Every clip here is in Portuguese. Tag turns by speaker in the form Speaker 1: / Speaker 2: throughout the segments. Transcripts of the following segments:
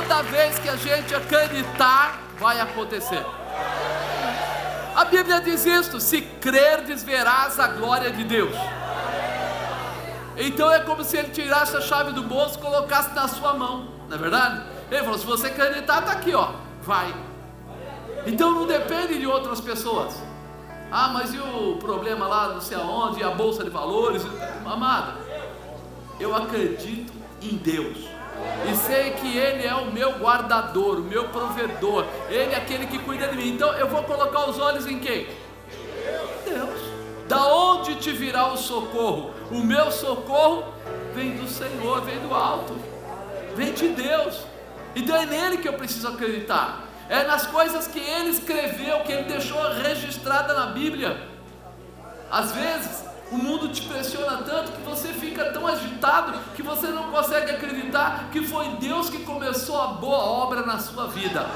Speaker 1: Toda vez que a gente acreditar, vai acontecer. A Bíblia diz isto: se crerdes, verás a glória de Deus. Então é como se ele tirasse a chave do bolso e colocasse na sua mão, não é verdade? Ele falou: se você acreditar, está aqui, ó, vai. Então não depende de outras pessoas. Ah, mas e o problema lá, não sei aonde, e a bolsa de valores? Amado, eu acredito em Deus, e sei que Ele é o meu guardador, o meu provedor, Ele é aquele que cuida de mim. Então eu vou colocar os olhos em quem? Deus. Da onde te virá o socorro? O meu socorro vem do Senhor, vem do alto, vem de Deus. Então é nele que eu preciso acreditar, é nas coisas que Ele escreveu, que Ele deixou registrada na Bíblia. Às vezes o mundo te pressiona tanto que você fica tão agitado que você não consegue acreditar que foi Deus que começou a boa obra na sua vida.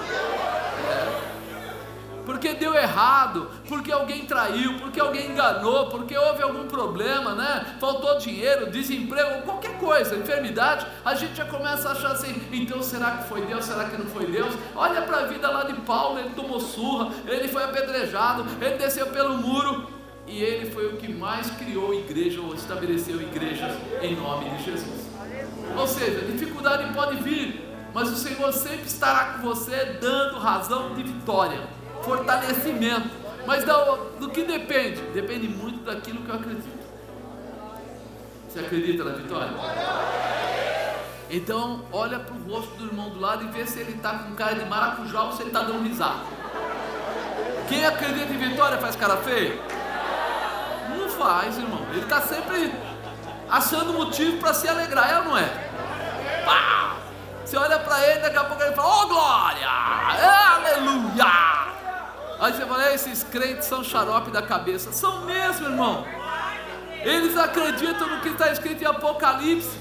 Speaker 1: Porque deu errado, porque alguém traiu, porque alguém enganou, porque houve algum problema, né? Faltou dinheiro, desemprego, qualquer coisa, enfermidade, a gente já começa a achar assim: então será que foi Deus, será que não foi Deus? Olha para a vida lá de Paulo, ele tomou surra, ele foi apedrejado, ele desceu pelo muro, e ele foi o que mais criou igreja, ou estabeleceu igrejas em nome de Jesus. Ou seja, dificuldade pode vir, mas o Senhor sempre estará com você, dando razão de vitória, fortalecimento. Mas do que depende? Depende muito daquilo que eu acredito. Você acredita na vitória? Então olha para o rosto do irmão do lado e vê se ele está com cara de maracujá ou se ele está dando risada. Quem acredita em vitória faz cara feia? Não faz, irmão. Ele está sempre achando motivo para se alegrar, é ou não é? Pá! Você olha para ele, daqui a pouco ele fala: oh glória, aleluia. Aí você fala: esses crentes são xarope da cabeça. São mesmo, irmão. Eles acreditam no que está escrito em Apocalipse.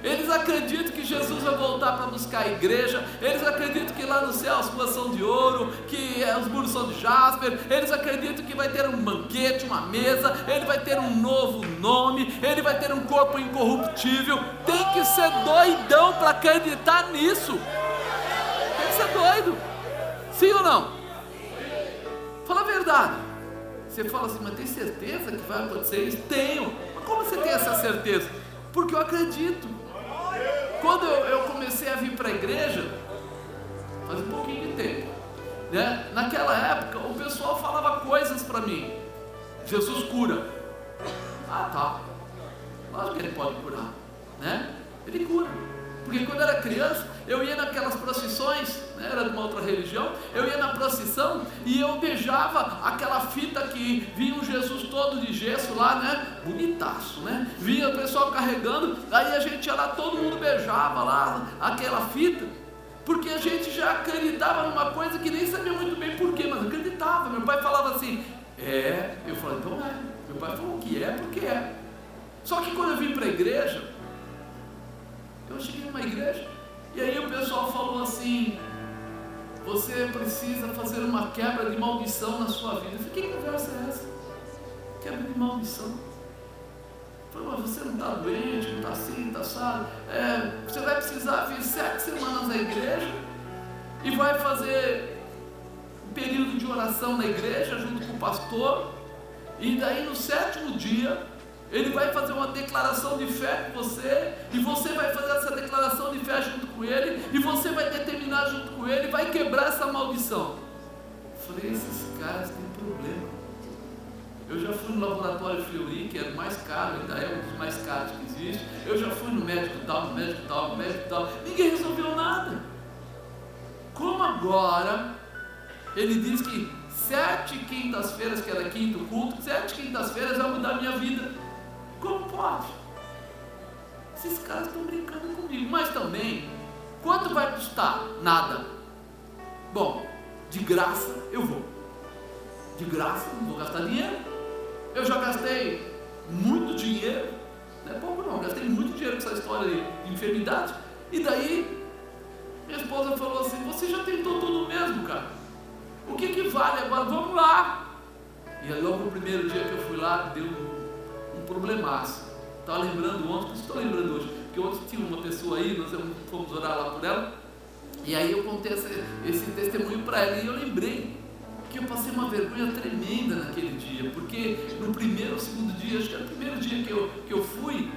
Speaker 1: Eles acreditam que Jesus vai voltar para buscar a igreja. Eles acreditam que lá no céu as ruas são de ouro, que os muros são de jasper. Eles acreditam que vai ter um banquete, uma mesa. Ele vai ter um novo nome. Ele vai ter um corpo incorruptível. Tem que ser doidão para acreditar nisso. Tem que ser doido. Sim ou não? Fala a verdade. Você fala assim: mas tem certeza que vai acontecer isso? Tenho. Mas como você tem essa certeza? Porque eu acredito. Quando eu comecei a vir para a igreja, faz um pouquinho de tempo, né? Naquela época o pessoal falava coisas para mim: Jesus cura. Ah, tá, lógico que Ele pode curar, né? Ele cura. Porque quando eu era criança, eu ia naquelas procissões, né? Era de uma outra religião. Eu ia na procissão e eu beijava aquela fita que vinha um Jesus todo de gesso lá, né? Bonitaço, né? Vinha o pessoal carregando, aí a gente ia lá, todo mundo beijava lá aquela fita, porque a gente já acreditava numa coisa que nem sabia muito bem porquê, mas acreditava. Meu pai falava assim: eu falei: então é. Meu pai falou que é porque é. Só que quando eu vim para a igreja, eu cheguei numa igreja, e aí o pessoal falou assim: você precisa fazer uma quebra de maldição na sua vida. Eu falei: que conversa é essa? Quebra de maldição? Eu falei: mas você não está doente, não está assim, está assado. Você vai precisar vir 7 semanas na igreja, e vai fazer um período de oração na igreja, junto com o pastor, e daí no 7º dia, ele vai fazer uma declaração de fé com você, e você vai fazer essa declaração de fé junto com ele, e você vai determinar junto com ele, vai quebrar essa maldição. Eu falei: esses caras têm problema. Eu já fui no laboratório Fleury, que era o mais caro, ainda é um dos mais caros que existe. Eu já fui no médico tal, no médico tal, no médico tal. Ninguém resolveu nada. Como agora ele diz que 7 quintas-feiras, que era quinto culto, 7 quintas-feiras vai mudar a minha vida? Como pode? Esses caras estão brincando comigo. Mas também, quanto vai custar? Nada. Bom, de graça eu vou. De graça, não vou gastar dinheiro. Eu já gastei muito dinheiro, não é pouco não, gastei muito dinheiro com essa história de enfermidade. E daí minha esposa falou assim: você já tentou tudo mesmo, cara, o que vale agora? Vamos lá. E aí logo no primeiro dia que eu fui lá, deu um problemaço. Estava lembrando ontem, por isso estou lembrando hoje, porque ontem tinha uma pessoa aí, nós fomos orar lá por ela, e aí eu contei esse testemunho para ela, e eu lembrei que eu passei uma vergonha tremenda naquele dia, porque no primeiro ou segundo dia, acho que era o primeiro dia que eu fui,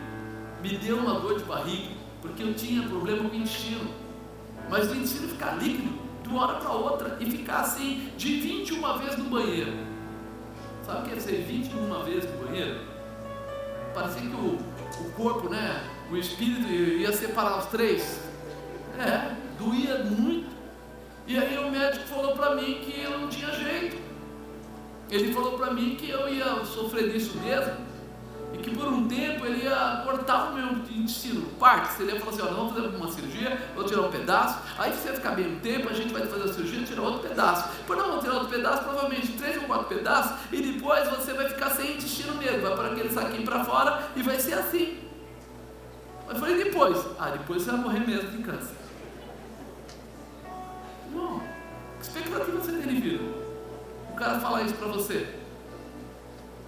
Speaker 1: me deu uma dor de barriga, porque eu tinha problema com o intestino, mas o intestino ficar líquido de uma hora para outra, e ficar assim, de 21 vezes no banheiro. Sabe o que é ser 21 vezes no banheiro? Parecia que o corpo, né, o espírito ia separar os três. Doía muito. E aí o médico falou para mim que eu não tinha jeito. Ele falou para mim que eu ia sofrer disso mesmo, e que por um tempo ele ia cortar o meu intestino, parte. Ele ia falar assim, nós vamos fazer uma cirurgia, vou tirar um pedaço, aí se você ficar bem um tempo, a gente vai fazer a cirurgia e tirar outro pedaço. Depois nós vamos tirar outro pedaço, provavelmente 3 ou 4 pedaços, e depois você vai ficar sem intestino mesmo, vai para aquele saquinho para fora, e vai ser assim. Eu falei, depois? Depois você vai morrer mesmo de câncer. Não, que expectativa você tem de vida? O cara fala isso para você.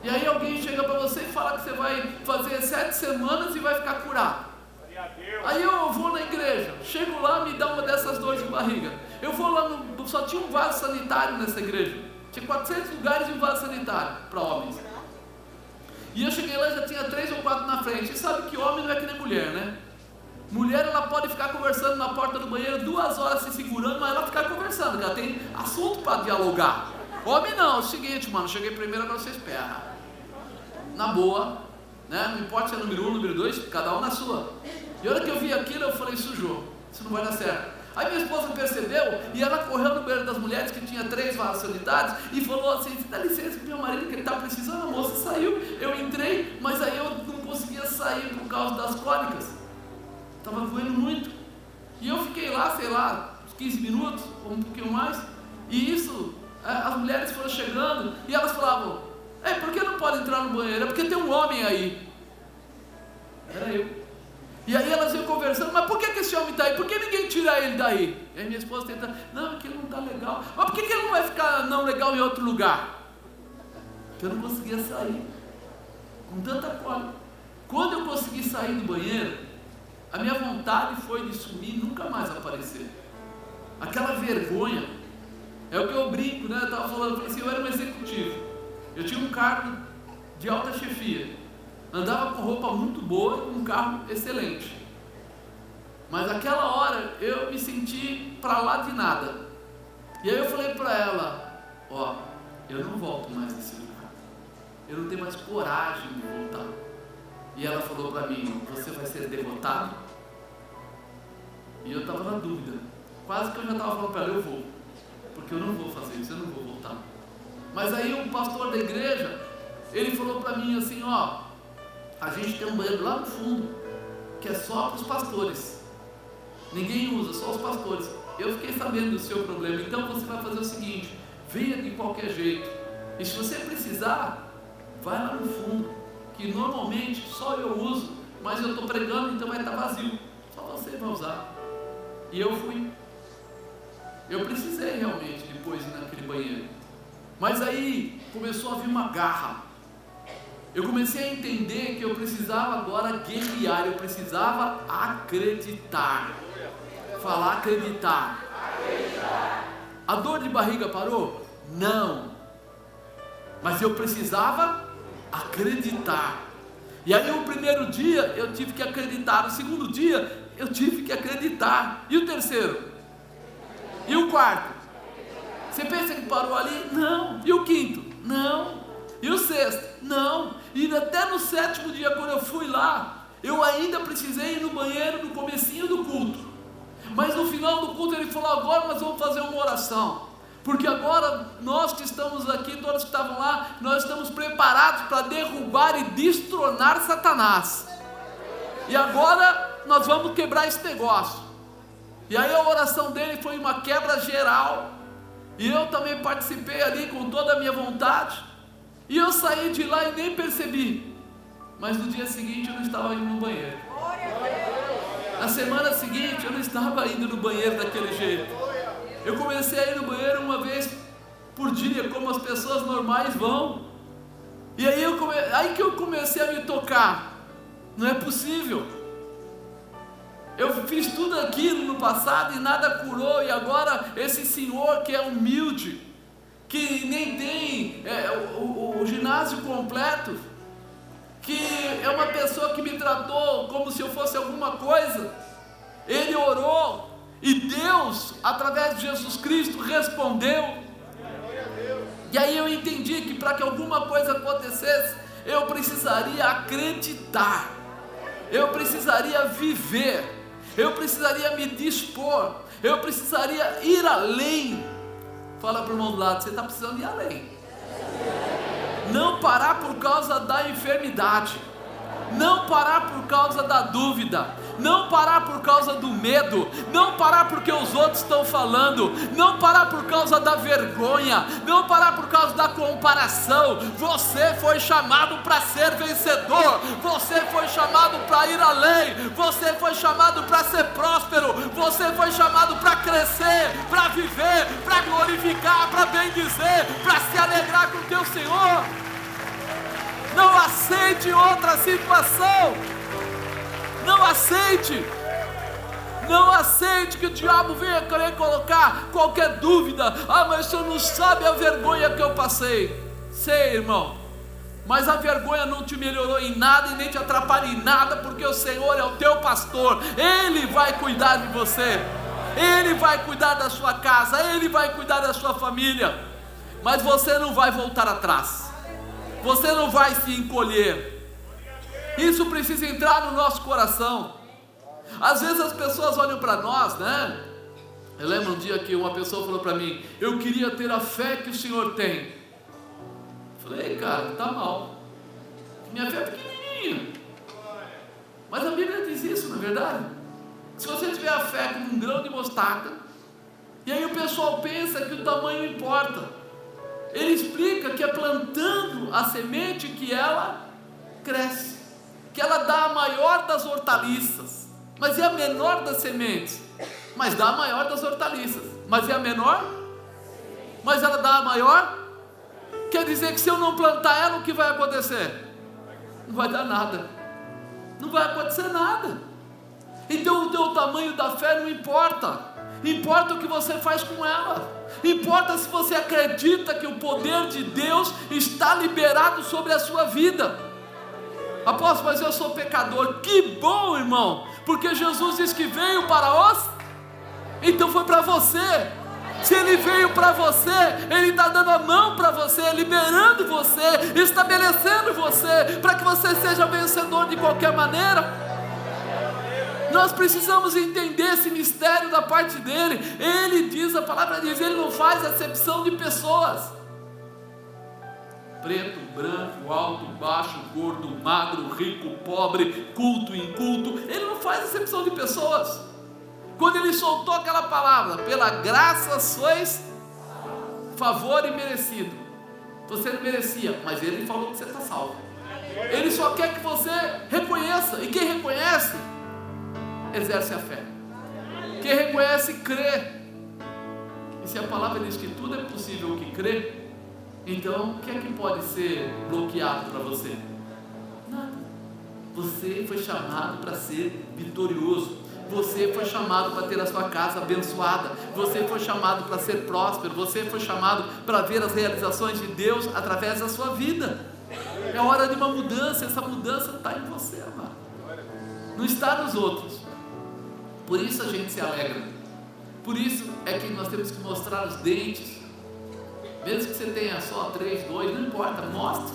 Speaker 1: E aí alguém chega para você e fala que você vai fazer 7 semanas e vai ficar curado. Aí eu vou na igreja, chego lá, me dá uma dessas dores de barriga. Eu vou lá, só tinha um vaso sanitário nessa igreja. Tinha 400 lugares e um vaso sanitário para homens. E eu cheguei lá e já tinha 3 ou 4 na frente. E sabe que homem não é que nem mulher, né? Mulher, ela pode ficar conversando na porta do banheiro 2 horas se segurando, mas ela fica conversando, porque ela tem assunto para dialogar. Homem não, é o seguinte, mano, cheguei primeiro, agora você espera. Na boa, né? Não importa se é número 1, número 2, cada um na sua. E a hora que eu vi aquilo, eu falei, sujou, isso não vai dar certo. Aí minha esposa percebeu, e ela correu no banheiro das mulheres, que tinha 3 vasos sanitários, e falou assim, dá licença pro meu marido, que ele está precisando. A moça saiu, eu entrei, mas aí eu não conseguia sair por causa das cólicas, estava doendo muito. E eu fiquei lá, sei lá, uns 15 minutos, ou um pouquinho mais, e isso, as mulheres foram chegando, e elas falavam, por que não pode entrar no banheiro? É porque tem um homem aí. Era eu. E aí elas iam conversando, mas por que esse homem está aí? Por que ninguém tira ele daí? E aí minha esposa tenta, não, porque ele não está legal. Mas por que ele não vai ficar não legal em outro lugar? Porque eu não conseguia sair, com tanta cólica. Quando eu consegui sair do banheiro, a minha vontade foi de sumir e nunca mais aparecer. Aquela vergonha, é o que eu brinco, né? Eu estava falando assim, eu era um executivo. Eu tinha um cargo de alta chefia, andava com roupa muito boa e com um carro excelente, mas naquela hora eu me senti para lá de nada. E aí eu falei para ela, eu não volto mais nesse lugar, eu não tenho mais coragem de voltar. E ela falou para mim, você vai ser derrotado? E eu estava na dúvida, quase que eu já estava falando para ela, eu vou, porque eu não vou fazer isso, eu não vou voltar. Mas aí um pastor da igreja, ele falou para mim assim, a gente tem um banheiro lá no fundo, que é só para os pastores, ninguém usa, só os pastores. Eu fiquei sabendo do seu problema, então você vai fazer o seguinte, venha de qualquer jeito, e se você precisar, vai lá no fundo, que normalmente só eu uso, mas eu estou pregando, então vai estar vazio, só você vai usar. E eu fui, eu precisei realmente depois ir naquele banheiro. Mas aí começou a vir uma garra. Eu comecei a entender que eu precisava agora guerrear, eu precisava acreditar. Falar acreditar. A dor de barriga parou? Não. Mas eu precisava acreditar. E aí o primeiro dia eu tive que acreditar, no segundo dia eu tive que acreditar. E o terceiro? E o quarto? Você pensa que parou ali? Não. E o quinto? Não. E o sexto? Não. E até no 7º dia, quando eu fui lá, eu ainda precisei ir no banheiro no comecinho do culto. Mas no final do culto ele falou, agora nós vamos fazer uma oração. Porque agora nós que estamos aqui, todos que estavam lá, nós estamos preparados para derrubar e destronar Satanás. E agora nós vamos quebrar esse negócio. E aí a oração dele foi uma quebra geral. E eu também participei ali com toda a minha vontade. E eu saí de lá e nem percebi. Mas no dia seguinte eu não estava indo no banheiro. Na semana seguinte eu não estava indo no banheiro daquele jeito. Eu comecei a ir no banheiro uma vez por dia, como as pessoas normais vão. E aí, aí que eu comecei a me tocar. Não é possível. Eu fiz tudo aquilo no passado e nada curou, e agora esse senhor que é humilde, que nem tem o ginásio completo, que é uma pessoa que me tratou como se eu fosse alguma coisa, ele orou e Deus, através de Jesus Cristo, respondeu. E aí eu entendi que para que alguma coisa acontecesse, eu precisaria acreditar, eu precisaria viver, eu precisaria me dispor, eu precisaria ir além. Fala para o irmão do lado, você está precisando ir além. Não parar por causa da enfermidade, não parar por causa da dúvida, não parar por causa do medo, não parar porque os outros estão falando, não parar por causa da vergonha, não parar por causa da comparação. Você foi chamado para ser vencedor, você foi chamado para ir além, você foi chamado para ser próspero, você foi chamado para crescer, para viver, para glorificar, para bendizer, para se alegrar com o teu Senhor. Não aceite outra situação. Não aceite. Não aceite que o diabo venha querer colocar qualquer dúvida. Ah, mas o senhor não sabe a vergonha que eu passei. Sei, irmão, mas a vergonha não te melhorou em nada e nem te atrapalha em nada, porque o Senhor é o teu pastor. Ele vai cuidar de você, Ele vai cuidar da sua casa, Ele vai cuidar da sua família. Mas você não vai voltar atrás, você não vai se encolher. Isso precisa entrar no nosso coração. Às vezes as pessoas olham para nós, né? Eu lembro um dia que uma pessoa falou para mim: eu queria ter a fé que o senhor tem. Eu falei: cara, tá mal, minha fé é pequenininha. Mas a Bíblia diz isso, não é verdade? Se você tiver a fé como um grão de mostarda, e aí o pessoal pensa que o tamanho importa. Ele explica que é plantando a semente que ela cresce, que ela dá a maior das hortaliças. Mas é a menor das sementes, mas dá a maior das hortaliças. Mas é a menor, mas ela dá a maior. Quer dizer que se eu não plantar ela, o que vai acontecer? Não vai dar nada, não vai acontecer nada. Então o teu tamanho da fé não importa, importa o que você faz com ela. Importa se você acredita que o poder de Deus está liberado sobre a sua vida. Apóstolo, mas eu sou pecador. Que bom, irmão, porque Jesus diz que veio para os... Então foi para você. Se Ele veio para você, Ele está dando a mão para você, liberando você, estabelecendo você, para que você seja vencedor de qualquer maneira. Nós precisamos entender esse mistério da parte dEle. Ele diz, a palavra diz, Ele não faz acepção de pessoas. Preto, branco, alto, baixo, gordo, magro, rico, pobre, culto, inculto. Ele não faz acepção de pessoas. Quando Ele soltou aquela palavra, pela graça sois favor imerecido. Você não merecia, mas Ele falou que você está salvo. Ele só quer que você reconheça. E quem reconhece, exerce a fé. Quem reconhece, crê. E se a palavra diz que tudo é possível que crê, então o que é que pode ser bloqueado para você? Nada. Você foi chamado para ser vitorioso. Você foi chamado para ter a sua casa abençoada. Você foi chamado para ser próspero. Você foi chamado para ver as realizações de Deus através da sua vida. É hora de uma mudança. Essa mudança está em você, amado, não está nos outros. Por isso a gente se alegra. Por isso é que nós temos que mostrar os dentes. Mesmo que você tenha só 3, 2, não importa, mostre.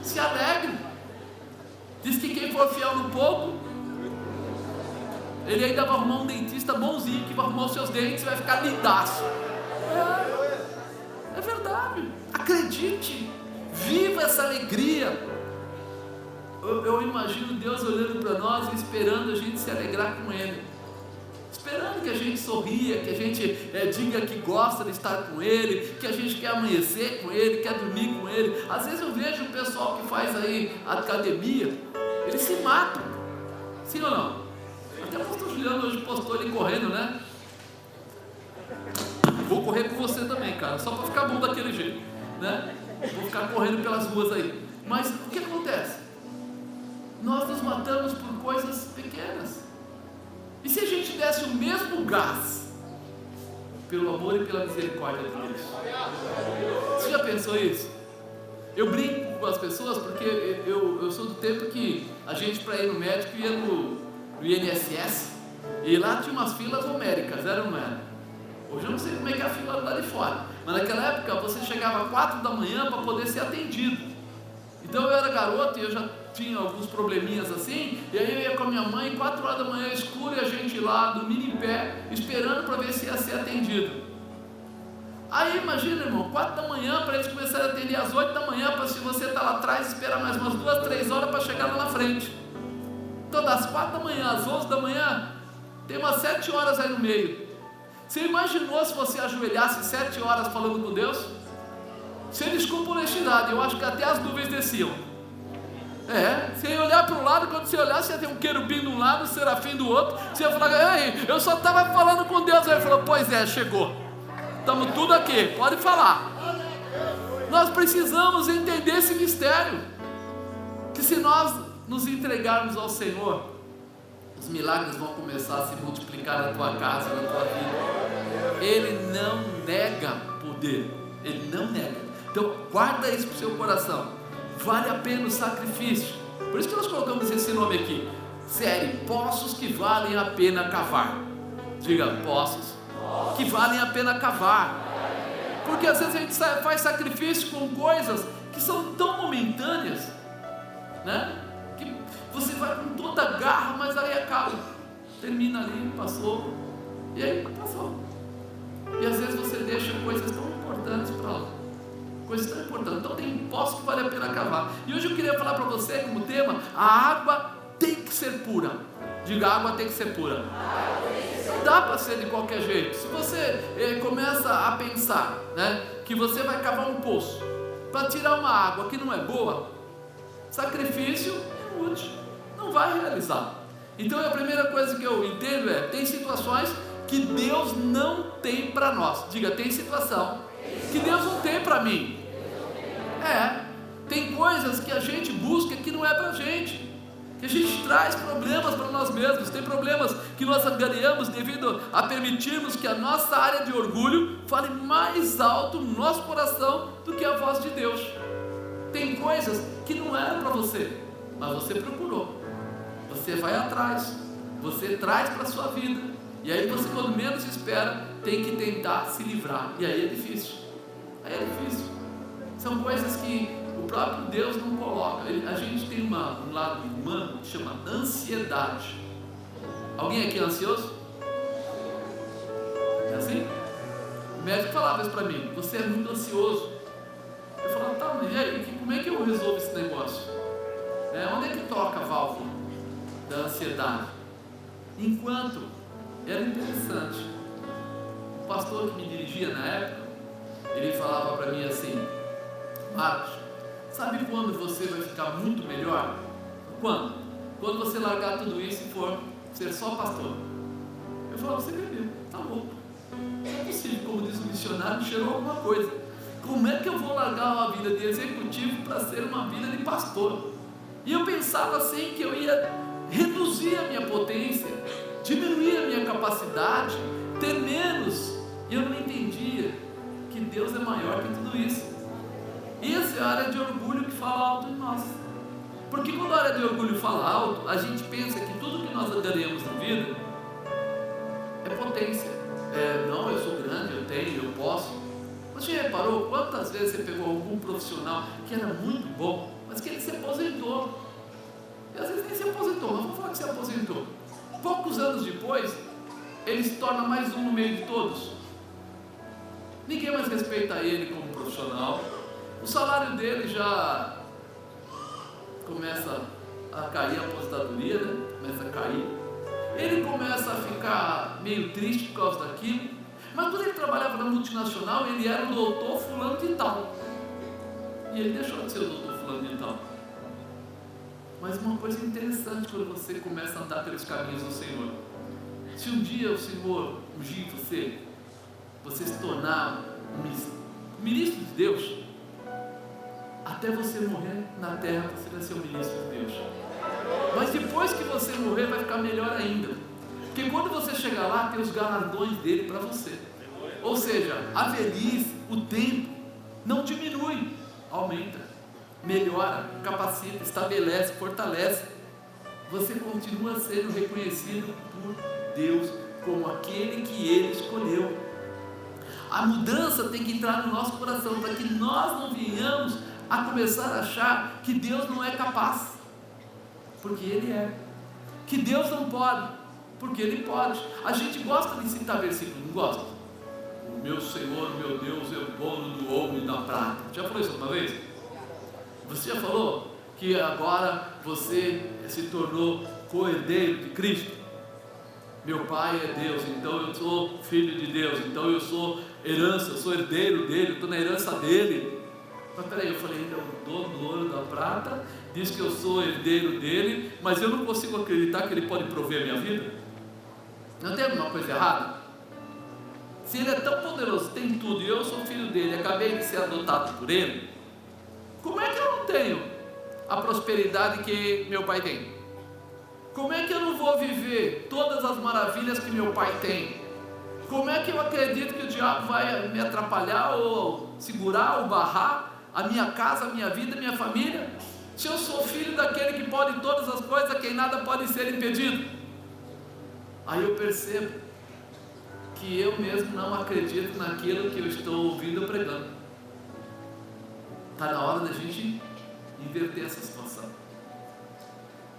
Speaker 1: Se alegre. Diz que quem for fiel no pouco, ele ainda vai arrumar um dentista bonzinho, que vai arrumar os seus dentes e vai ficar lindaço. É verdade. Acredite. Viva essa alegria. Eu imagino Deus olhando para nós e esperando a gente se alegrar com Ele, esperando que a gente sorria, que a gente diga que gosta de estar com Ele, que a gente quer amanhecer com Ele, quer dormir com Ele. Às vezes eu vejo o pessoal que faz aí academia, eles se matam, sim ou não? Até o pastor Juliano hoje postou ele correndo, né? Vou correr com você também, cara, só para ficar bom daquele jeito, né? Vou ficar correndo pelas ruas aí. Mas o que acontece? nós nos matamos por coisas pequenas. E se a gente desse o mesmo gás pelo amor e pela misericórdia de Deus? Você já pensou isso? Eu brinco com as pessoas porque eu sou do tempo que a gente, para ir no médico, ia no INSS, e lá tinha umas filas homéricas, era ou não era? Hoje eu não sei como é que é a fila lá de fora, mas naquela época você chegava às 4 da manhã para poder ser atendido. Então eu era garoto e eu já tinha alguns probleminhas assim, e aí eu ia com a minha mãe, 4 horas da manhã escuro, e a gente lá dormindo em pé, esperando para ver se ia ser atendido. Aí imagina, irmão, 4 da manhã para eles começarem a atender às 8 da manhã, para, se você está lá atrás, esperar mais umas 2, 3 horas para chegar lá na frente. Então das 4 da manhã às 11 da manhã, tem umas 7 horas aí no meio. Você imaginou se você ajoelhasse 7 horas falando com Deus? Sem desculpa honestidade, eu acho que até as nuvens desciam. Você ia olhar para o lado, quando você olhar, você ia ter um querubim de um lado, um serafim do outro. Você ia falar, ei, eu só estava falando com Deus. Aí ele falou, pois é, chegou. Estamos tudo aqui, pode falar. Nós precisamos entender esse mistério, que se nós nos entregarmos ao Senhor, os milagres vão começar a se multiplicar na tua casa, na tua vida. Ele não nega poder, Ele não nega. Então guarda isso para o seu coração. Vale a pena o sacrifício. Por isso que nós colocamos esse nome aqui, série, poços que valem a pena cavar. Diga, poços que valem a pena cavar. Porque às vezes a gente faz sacrifício com coisas que são tão momentâneas, né? Que você vai com toda a garra, mas aí acaba, termina ali, passou, e aí passou. E às vezes você deixa coisas tão importantes para lá, coisas tão importantes. Então tem poços que vale a pena cavar. E hoje eu queria falar para você como tema: a água tem que ser pura. Diga, a água tem que ser pura. Dá para ser de qualquer jeito. Se você começa a pensar, né, que você vai cavar um poço para tirar uma água que não é boa, sacrifício inútil, não vai realizar. Então a primeira coisa que eu entendo é: tem situações que Deus não tem para nós. Diga, tem situação que Deus não tem para mim. Tem coisas que a gente busca que não é para a gente, que a gente traz problemas para nós mesmos. Tem problemas que nós angariamos devido a permitirmos que a nossa área de orgulho fale mais alto no nosso coração do que a voz de Deus. Tem coisas que não eram para você, mas você procurou, você vai atrás, você traz para a sua vida, e aí você, quando menos espera, tem que tentar se livrar, e aí é difícil. São coisas que o próprio Deus não coloca. A gente tem um lado humano que chama ansiedade. Alguém aqui é ansioso? É assim? O médico falava isso para mim: você é muito ansioso. Eu falava, tá, mas e aí, como é que eu resolvo esse negócio? Onde é que toca a válvula da ansiedade? Enquanto era interessante, o pastor que me dirigia na época, ele falava para mim assim: Marcos, sabe quando você vai ficar muito melhor? Quando? Quando você largar tudo isso e for ser só pastor. Eu falava, você bebeu, tá louco, não é possível, como diz o missionário, cheirou alguma coisa. Como é que eu vou largar uma vida de executivo para ser uma vida de pastor? E eu pensava assim, que eu ia reduzir a minha potência, diminuir a minha capacidade, ter menos. E eu não entendia que Deus é maior que tudo isso. Essa é a área de orgulho que fala alto em nós. Porque quando a área de orgulho fala alto, a gente pensa que tudo que nós ganhamos na vida é potência. Não, eu sou grande, eu tenho, eu posso. Mas você reparou quantas vezes você pegou algum profissional que era muito bom, mas que ele se aposentou? E às vezes nem se aposentou, mas vamos falar que se aposentou. Poucos anos depois, ele se torna mais um no meio de todos. Ninguém mais respeita ele como profissional. O salário dele já começa a cair, a aposentadoria, né? Começa a cair. Ele começa a ficar meio triste por causa daquilo. Mas quando ele trabalhava na multinacional, ele era o doutor fulano de tal. E ele deixou de ser o doutor fulano de tal. Mas uma coisa interessante quando você começa a andar pelos caminhos do Senhor: se um dia o Senhor ungir você se tornar um ministro de Deus, a até você morrer na terra, você vai ser um ministro de Deus. Mas depois que você morrer, vai ficar melhor ainda. Porque quando você chegar lá, tem os galardões dele para você. Ou seja, a velhice, o tempo, não diminui, aumenta, melhora, capacita, estabelece, fortalece. Você continua sendo reconhecido por Deus como aquele que Ele escolheu. A mudança tem que entrar no nosso coração, para que nós não venhamos a começar a achar que Deus não é capaz, porque Ele é. Que Deus não pode, porque Ele pode. A gente gosta de citar versículos, não gosta? O meu Senhor, meu Deus, é o dono do ouro e da prata. Já falou isso alguma vez? Você já falou que agora você se tornou co-herdeiro de Cristo? Meu pai é Deus, então eu sou filho de Deus, então eu sou herança, eu sou herdeiro dele, eu estou na herança dele. Mas peraí, eu falei, ele é o dono do ouro e da prata, diz que eu sou herdeiro dele, mas eu não consigo acreditar que ele pode prover a minha vida? Não tem alguma coisa errada? Se ele é tão poderoso, tem tudo, e eu sou filho dele, acabei de ser adotado por ele, como é que eu não tenho a prosperidade que meu pai tem? Como é que eu não vou viver todas as maravilhas que meu pai tem? Como é que eu acredito que o diabo vai me atrapalhar, ou segurar, ou barrar a minha casa, a minha vida, a minha família? Se eu sou filho daquele que pode todas as coisas, quem nada pode ser impedido. Aí eu percebo que eu mesmo não acredito naquilo que eu estou ouvindo ou pregando. Está na hora da gente inverter essa situação.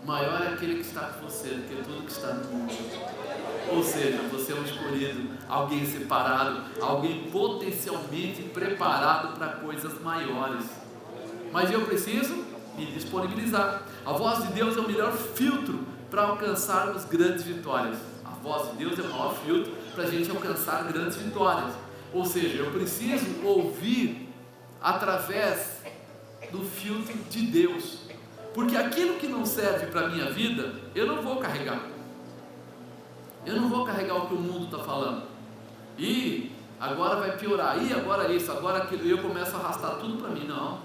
Speaker 1: Maior é aquele que está com você do que tudo que está no mundo. Ou seja, você é um escolhido, alguém separado, alguém potencialmente preparado para coisas maiores. Mas eu preciso me disponibilizar. A voz de Deus é o melhor filtro para alcançarmos grandes vitórias. A voz de Deus é o maior filtro para a gente alcançar grandes vitórias. Ou seja, eu preciso ouvir através do filtro de Deus. Porque aquilo que não serve para a minha vida, eu não vou carregar. Eu não vou carregar o que o mundo está falando. E agora vai piorar, e agora isso, agora aquilo, e eu começo a arrastar tudo para mim. Não.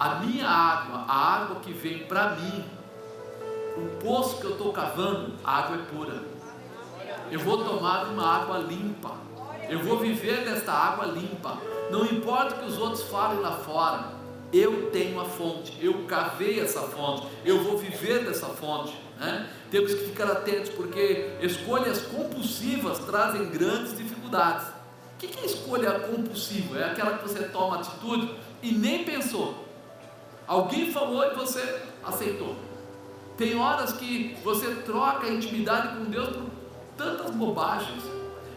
Speaker 1: A minha água, a água que vem para mim, o poço que eu estou cavando, a água é pura. Eu vou tomar uma água limpa. Eu vou viver desta água limpa. Não importa o que os outros falem lá fora. Eu tenho a fonte, eu cavei essa fonte, eu vou viver dessa fonte, né? Temos que ficar atentos, porque escolhas compulsivas trazem grandes dificuldades. O que é escolha compulsiva? É aquela que você toma atitude e nem pensou. Alguém falou e você aceitou. Tem horas que você troca a intimidade com Deus por tantas bobagens.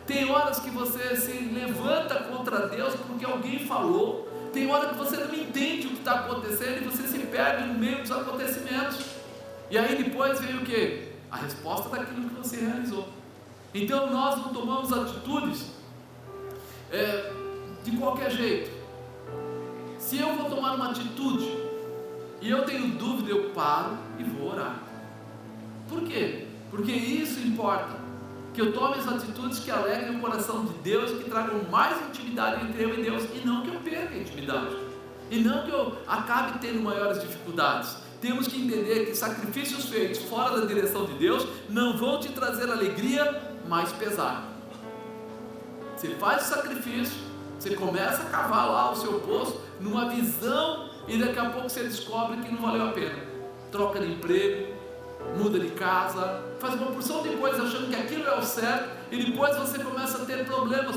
Speaker 1: Tem horas que você se levanta contra Deus porque alguém falou. Tem hora que você não entende o que está acontecendo e você se perde no meio dos acontecimentos. E aí depois vem o quê? A resposta daquilo que você realizou. Então nós não tomamos atitudes de qualquer jeito. Se eu vou tomar uma atitude e eu tenho dúvida, eu paro e vou orar. Por quê? Porque isso importa. Que eu tome as atitudes que alegrem o coração de Deus, que tragam mais intimidade entre eu e Deus, e não que eu perca a intimidade, e não que eu acabe tendo maiores dificuldades. Temos que entender que sacrifícios feitos fora da direção de Deus não vão te trazer alegria, mas pesar. Você faz o sacrifício, você começa a cavar lá o seu poço, numa visão, e daqui a pouco você descobre que não valeu a pena. Troca de emprego, muda de casa, faz uma porção de coisas achando que aquilo é o certo, e depois você começa a ter problemas,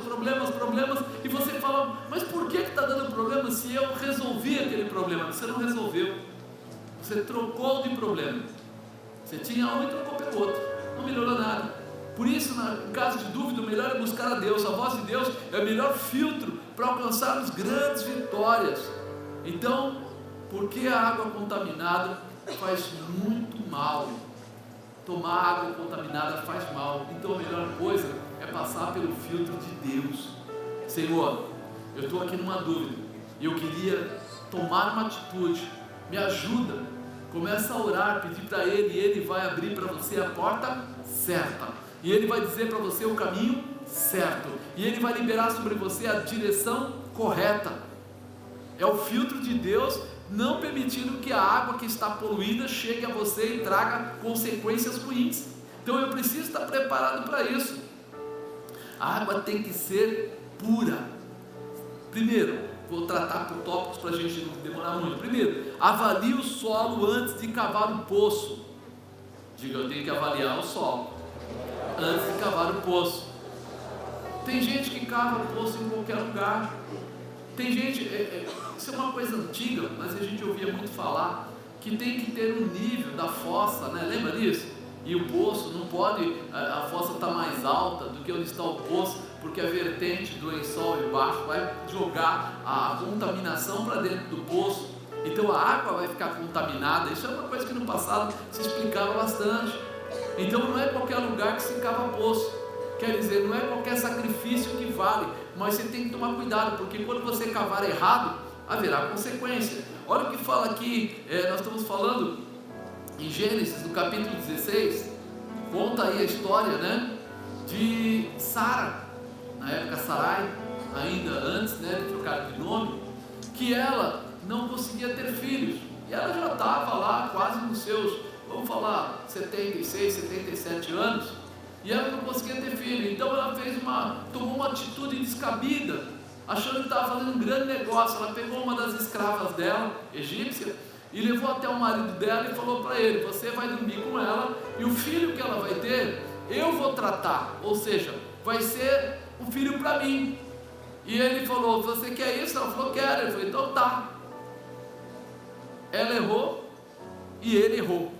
Speaker 1: e você fala, mas por que está dando problema se eu resolvi aquele problema? Você não resolveu, você trocou de problema. Você tinha um e trocou pelo outro, não melhorou nada. Por isso, em caso de dúvida, o melhor é buscar a Deus. A voz de Deus é o melhor filtro para alcançarmos grandes vitórias. Então, por que a água contaminada faz muito mal? Tomar água contaminada faz mal. Então a melhor coisa é passar pelo filtro de Deus. Senhor, eu estou aqui numa dúvida e eu queria tomar uma atitude, me ajuda. Começa a orar, pedir para Ele, e Ele vai abrir para você a porta certa, e Ele vai dizer para você o caminho certo, e Ele vai liberar sobre você a direção correta. é o filtro de Deus, não permitindo que a água que está poluída chegue a você e traga consequências ruins. Então eu preciso estar preparado para isso. A água tem que ser pura. Primeiro, vou tratar por tópicos para a gente não demorar muito. Primeiro, avalie o solo antes de cavar o poço. Diga, eu tenho que avaliar o solo antes de cavar o poço. Tem gente que cava poço em qualquer lugar. Tem gente, isso é uma coisa antiga, mas a gente ouvia muito falar, que tem que ter um nível da fossa, né? Lembra disso? E o poço não pode, a fossa está mais alta do que onde está o poço, porque a vertente do lençol embaixo vai jogar a contaminação para dentro do poço, então a água vai ficar contaminada. Isso é uma coisa que no passado se explicava bastante. Então não é qualquer lugar que se cava poço, quer dizer, não é qualquer sacrifício que vale, mas você tem que tomar cuidado, porque quando você cavar errado, haverá consequência. Olha o que fala aqui, nós estamos falando em Gênesis, no capítulo 16, conta aí a história, né, de Sara, na época Sarai, ainda antes, né, de trocar de nome, que ela não conseguia ter filhos, e ela já estava lá quase nos seus, vamos falar, 76, 77 anos, e ela não conseguia ter filho. Então ela tomou uma atitude descabida, achando que estava fazendo um grande negócio. Ela pegou uma das escravas dela, egípcia, e levou até o marido dela e falou para ele: você vai dormir com ela, e o filho que ela vai ter, eu vou tratar, ou seja, vai ser um filho para mim. E ele falou: você quer isso? Ela falou: quero. Ele falou: então tá. Ela errou e ele errou,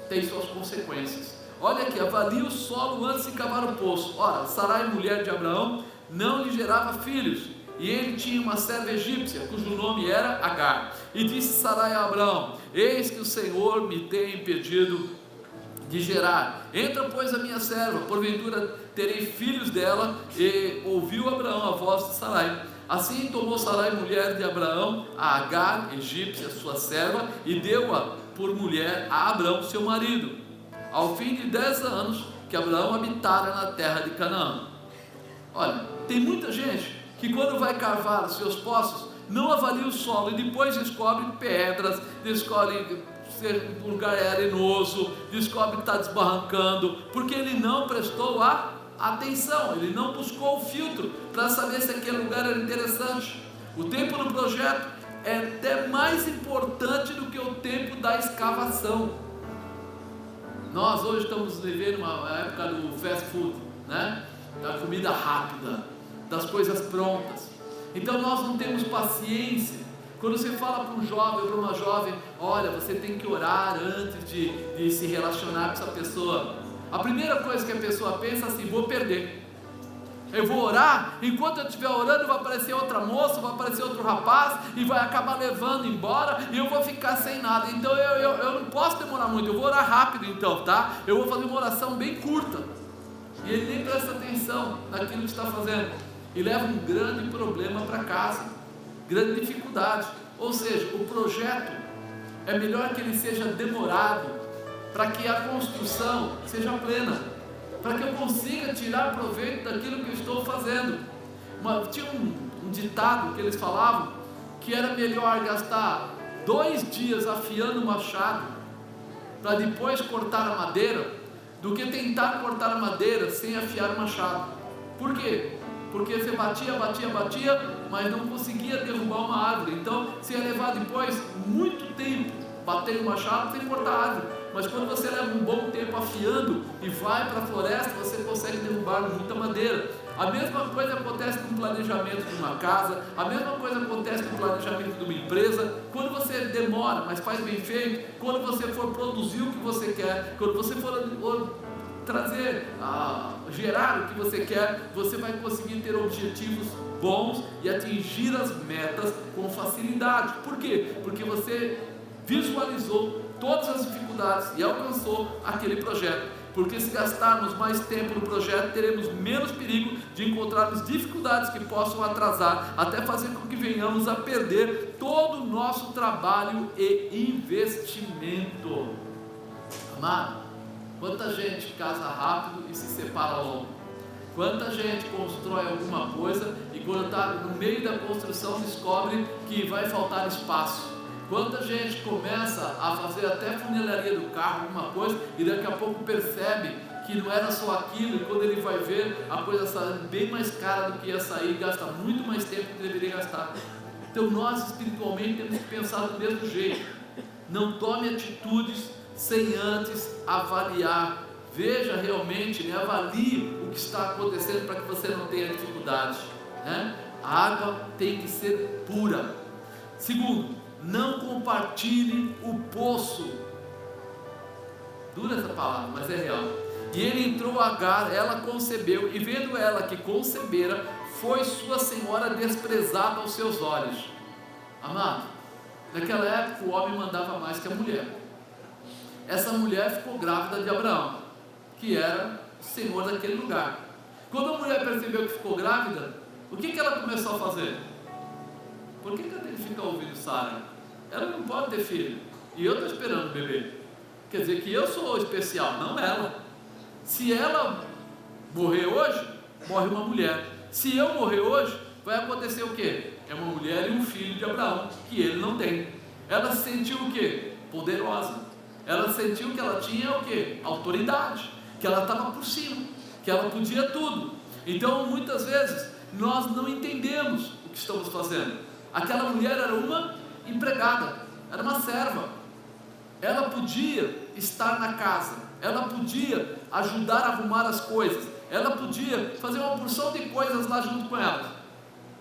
Speaker 1: tem suas consequências. Olha aqui, avalie o solo antes de cavar o poço. Ora, Sarai, mulher de Abraão, não lhe gerava filhos, e ele tinha uma serva egípcia, cujo nome era Agar. E disse Sarai a Abraão: eis que o Senhor me tem impedido de gerar. Entra, pois, a minha serva, porventura terei filhos dela. E ouviu Abraão a voz de Sarai. Assim tomou Sarai, mulher de Abraão, a Agar, egípcia, sua serva, e deu-a por mulher a Abraão, seu marido, ao fim de 10 anos que Abraão habitara na terra de Canaã. Olha, tem muita gente que quando vai cavar os seus poços, não avalia o solo e depois descobre pedras, descobre ser um lugar arenoso, descobre que está desbarrancando, porque ele não prestou a atenção, ele não buscou o filtro para saber se aquele lugar era interessante. O tempo do projeto é até mais importante do que o tempo da escavação. Nós hoje estamos vivendo uma época do fast food, né? Da comida rápida, das coisas prontas. Então nós não temos paciência. Quando você fala para um jovem ou para uma jovem: olha, você tem que orar antes de se relacionar com essa pessoa, a primeira coisa que a pessoa pensa é assim: vou perder. Eu vou orar, enquanto eu estiver orando vai aparecer outra moça, vai aparecer outro rapaz e vai acabar levando embora e eu vou ficar sem nada. Então eu não posso demorar muito, eu vou orar rápido então, tá? Eu vou fazer uma oração bem curta. E ele nem presta atenção naquilo que está fazendo e leva um grande problema para casa, grande dificuldade. Ou seja, o projeto é melhor que ele seja demorado, para que a construção seja plena, para que eu consiga tirar proveito daquilo que eu estou fazendo. Tinha um ditado que eles falavam, que era melhor gastar 2 dias afiando o machado, para depois cortar a madeira, do que tentar cortar a madeira sem afiar o machado. Por quê? Porque você batia, mas não conseguia derrubar uma árvore. Então você ia levar depois muito tempo bater o machado sem cortar a árvore. Mas quando você leva um bom tempo afiando e vai para a floresta, você consegue derrubar muita madeira. A mesma coisa acontece com o planejamento de uma casa, a mesma coisa acontece com o planejamento de uma empresa. Quando você demora, mas faz bem feito, quando você for produzir o que você quer, quando você for gerar o que você quer, você vai conseguir ter objetivos bons e atingir as metas com facilidade. Por quê? Porque você visualizou todas as dificuldades e alcançou aquele projeto. Porque se gastarmos mais tempo no projeto, teremos menos perigo de encontrarmos dificuldades que possam atrasar, até fazer com que venhamos a perder todo o nosso trabalho e investimento. Amado, quanta gente casa rápido e se separa logo. Quanta gente constrói alguma coisa e quando está no meio da construção descobre que vai faltar espaço. Quanta gente começa a fazer até funilaria do carro, alguma coisa, e daqui a pouco percebe que não era só aquilo, e quando ele vai ver, a coisa sai bem mais cara do que ia sair, gasta muito mais tempo do que deveria gastar. Então nós espiritualmente temos que pensar do mesmo jeito. Não tome atitudes sem antes avaliar. Veja realmente, avalie o que está acontecendo para que você não tenha dificuldade, A água tem que ser pura. Segundo, não compartilhe o poço. Dura essa palavra, mas é real. E ele entrou a Agar, ela concebeu, e vendo ela que concebera, foi sua senhora desprezada aos seus olhos. Amado, naquela época o homem mandava mais que a mulher. Essa mulher ficou grávida de Abraão, que era o senhor daquele lugar. Quando a mulher percebeu que ficou grávida, o que ela começou a fazer? Por que ela tem que ficar ouvindo Sara? Ela não pode ter filho, e eu estou esperando o bebê. Quer dizer que eu sou especial, não ela. Se ela morrer hoje, morre uma mulher. Se eu morrer hoje, vai acontecer o quê? É uma mulher e um filho de Abraão, que ele não tem. Ela se sentiu o quê? Poderosa. Ela sentiu que ela tinha o quê? Autoridade, que ela estava por cima, que ela podia tudo. Então muitas vezes nós não entendemos o que estamos fazendo. Aquela mulher era uma empregada, era uma serva. Ela podia estar na casa, ela podia ajudar a arrumar as coisas, ela podia fazer uma porção de coisas lá junto com ela.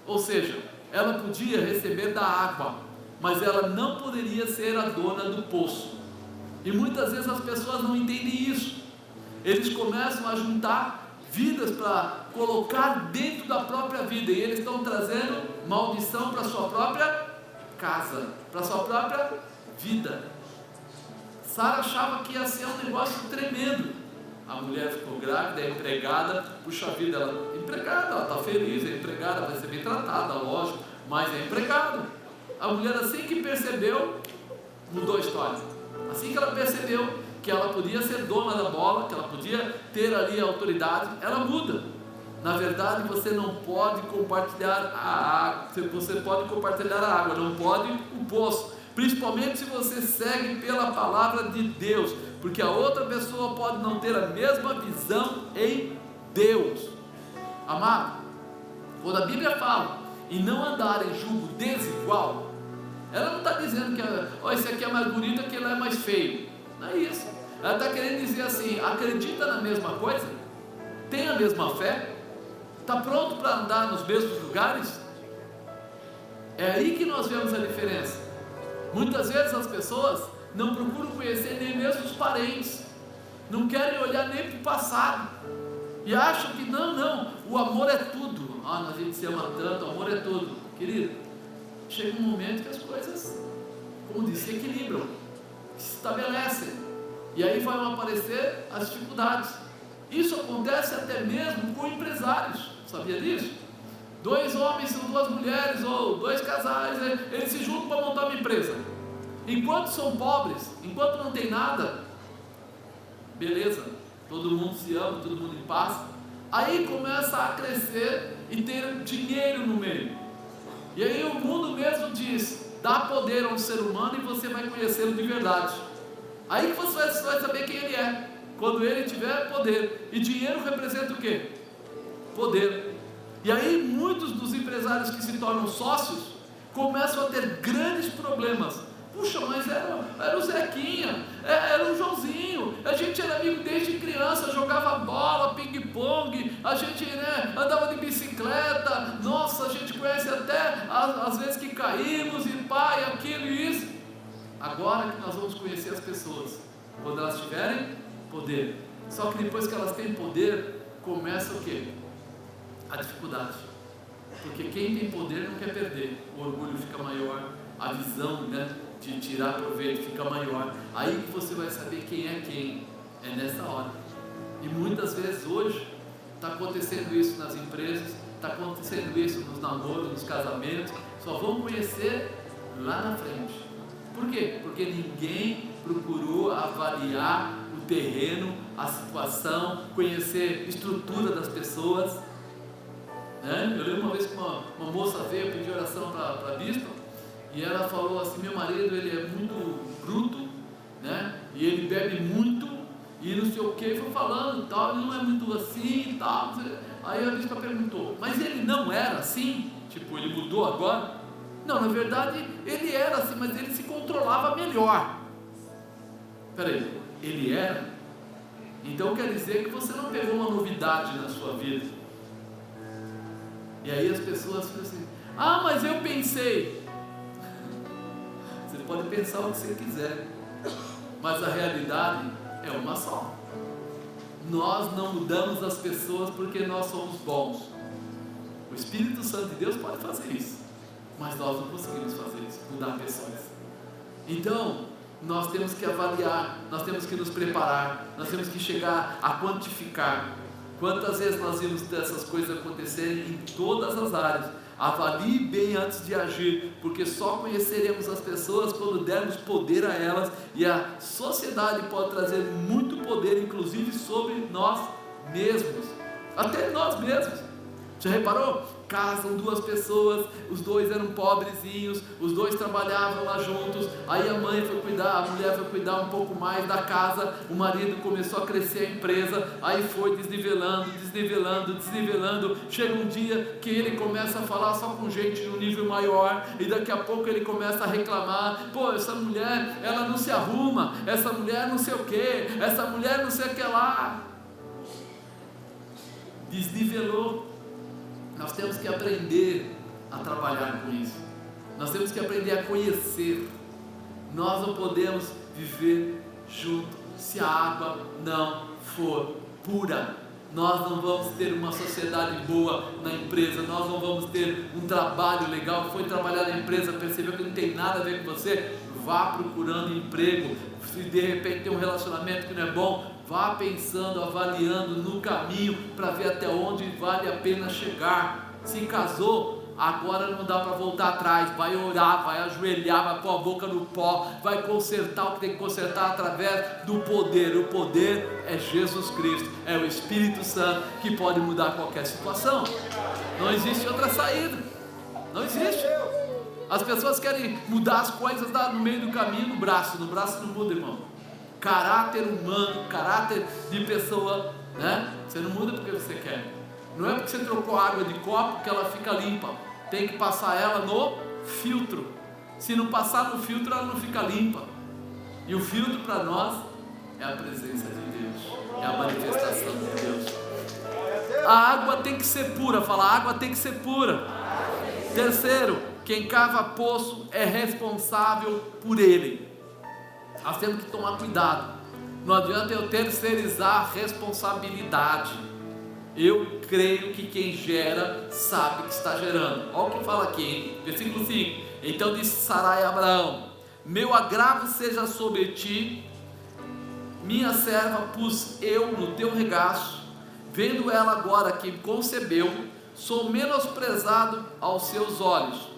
Speaker 1: Ou seja, ela podia receber da água, mas ela não poderia ser a dona do poço. E muitas vezes as pessoas não entendem isso. Eles começam a juntar vidas para colocar dentro da própria vida, e eles estão trazendo maldição para a sua própria casa, para a sua própria vida. Sara achava que ia ser um negócio tremendo. A mulher ficou grávida, é empregada, puxa vida, ela é empregada, ela está feliz, é empregada, vai ser bem tratada, lógico, mas é empregada. A mulher, assim que percebeu, mudou a história. Assim que ela percebeu que ela podia ser dona da bola, que ela podia ter ali a autoridade, ela muda. Na verdade, você não pode compartilhar a água, você pode compartilhar a água, não pode o poço. Principalmente se você segue pela palavra de Deus, porque a outra pessoa pode não ter a mesma visão em Deus. Amado, quando a Bíblia fala em não andar em julgo desigual, ela não está dizendo que esse aqui é mais bonito, aquele é mais feio. Não é isso. Ela está querendo dizer assim: acredita na mesma coisa, tem a mesma fé, está pronto para andar nos mesmos lugares. É aí que nós vemos a diferença. Muitas vezes as pessoas não procuram conhecer nem mesmo os parentes, não querem olhar nem para o passado, e acham que não, o amor é tudo. A gente se ama tanto, o amor é tudo. Querido, chega um momento que as coisas, como disse, se equilibram, se estabelecem, e aí vão aparecer as dificuldades. Isso acontece até mesmo com empresários, sabia disso? 2 homens ou 2 mulheres, ou 2 casais, eles se juntam para montar uma empresa. Enquanto são pobres, enquanto não tem nada, beleza, todo mundo se ama, todo mundo em paz. Aí começa a crescer e ter dinheiro no meio. E aí o mundo mesmo diz: dá poder a um ser humano e você vai conhecê-lo de verdade. Aí que você vai saber quem ele é, quando ele tiver poder. E dinheiro representa o quê? Poder. E aí muitos dos empresários que se tornam sócios começam a ter grandes problemas. Puxa, mas era o Zequinha, era o Joãozinho, a gente era amigo desde criança, jogava bola, ping-pong, a gente andava de bicicleta, nossa, a gente conhece até as vezes que caímos, e pá, e aquilo e isso. Agora que nós vamos conhecer as pessoas, quando elas tiverem poder. Só que depois que elas têm poder, começa o quê? A dificuldade. Porque quem tem poder não quer perder, o orgulho fica maior, a visão, de tirar proveito fica maior. Aí que você vai saber quem é quem, é nessa hora. E muitas vezes hoje está acontecendo isso nas empresas, está acontecendo isso nos namoros, nos casamentos. Só vão conhecer lá na frente. Por quê? Porque ninguém procurou avaliar o terreno, a situação, conhecer a estrutura das pessoas, né? Eu lembro uma vez que uma moça veio pedir oração para a bispa, e ela falou assim: meu marido, ele é muito bruto, né? E ele bebe muito, e não sei o que, foi falando, tal, ele não é muito assim, tal. Aí a bispa perguntou: mas ele não era assim? Tipo, ele mudou agora? Não, na verdade ele era assim, mas ele se controlava melhor. Peraí, ele era? Então quer dizer que você não pegou uma novidade na sua vida. E aí as pessoas ficam assim: ah, mas eu pensei. Você pode pensar o que você quiser, mas a realidade é uma só. Nós não mudamos as pessoas porque nós somos bons. O Espírito Santo de Deus pode fazer isso, mas nós não conseguimos fazer isso, mudar pessoas. Então nós temos que avaliar, nós temos que nos preparar, nós temos que chegar a quantificar. Quantas vezes nós vimos essas coisas acontecerem em todas as áreas? Avalie bem antes de agir, porque só conheceremos as pessoas quando dermos poder a elas, e a sociedade pode trazer muito poder, inclusive sobre nós mesmos, até nós mesmos. Já reparou? Casam duas pessoas, os dois eram pobrezinhos, os dois trabalhavam lá juntos, aí a mãe foi cuidar, a mulher foi cuidar um pouco mais da casa, o marido começou a crescer a empresa, aí foi desnivelando, chega um dia que ele começa a falar só com gente no nível maior, e daqui a pouco ele começa a reclamar: pô, essa mulher, ela não se arruma, essa mulher não sei o que, essa mulher não sei o que lá. Desnivelou. Nós temos que aprender a trabalhar com isso. Nós temos que aprender a conhecer. Nós não podemos viver junto se a água não for pura. Nós não vamos ter uma sociedade boa na empresa. Nós não vamos ter um trabalho legal. Foi trabalhar na empresa, percebeu que não tem nada a ver com você? Vá procurando emprego. Se de repente tem um relacionamento que não é bom, vá pensando, avaliando no caminho para ver até onde vale a pena chegar. Se casou, agora não dá para voltar atrás. Vai orar, vai ajoelhar, vai pôr a boca no pó, vai consertar o que tem que consertar através do poder. O poder é Jesus Cristo, é o Espírito Santo que pode mudar qualquer situação. Não existe outra saída. Não existe. As pessoas querem mudar as coisas no meio do caminho, no braço não muda, irmão. Caráter humano, caráter de pessoa, né? Você não muda porque você quer. Não é porque você trocou água de copo que ela fica limpa. Tem que passar ela no filtro. Se não passar no filtro, ela não fica limpa. E o filtro para nós é a presença de Deus, é a manifestação de Deus. A água tem que ser pura. Fala, a água tem que ser pura. Terceiro, quem cava poço é responsável por ele. Nós temos que tomar cuidado. Não adianta eu terceirizar a responsabilidade. Eu creio que quem gera sabe que está gerando. Olha o que fala aqui, hein? Versículo 5. Então disse Sarai a Abraão: meu agravo seja sobre ti, minha serva pus eu no teu regaço. Vendo ela agora que concebeu, sou menosprezado aos seus olhos.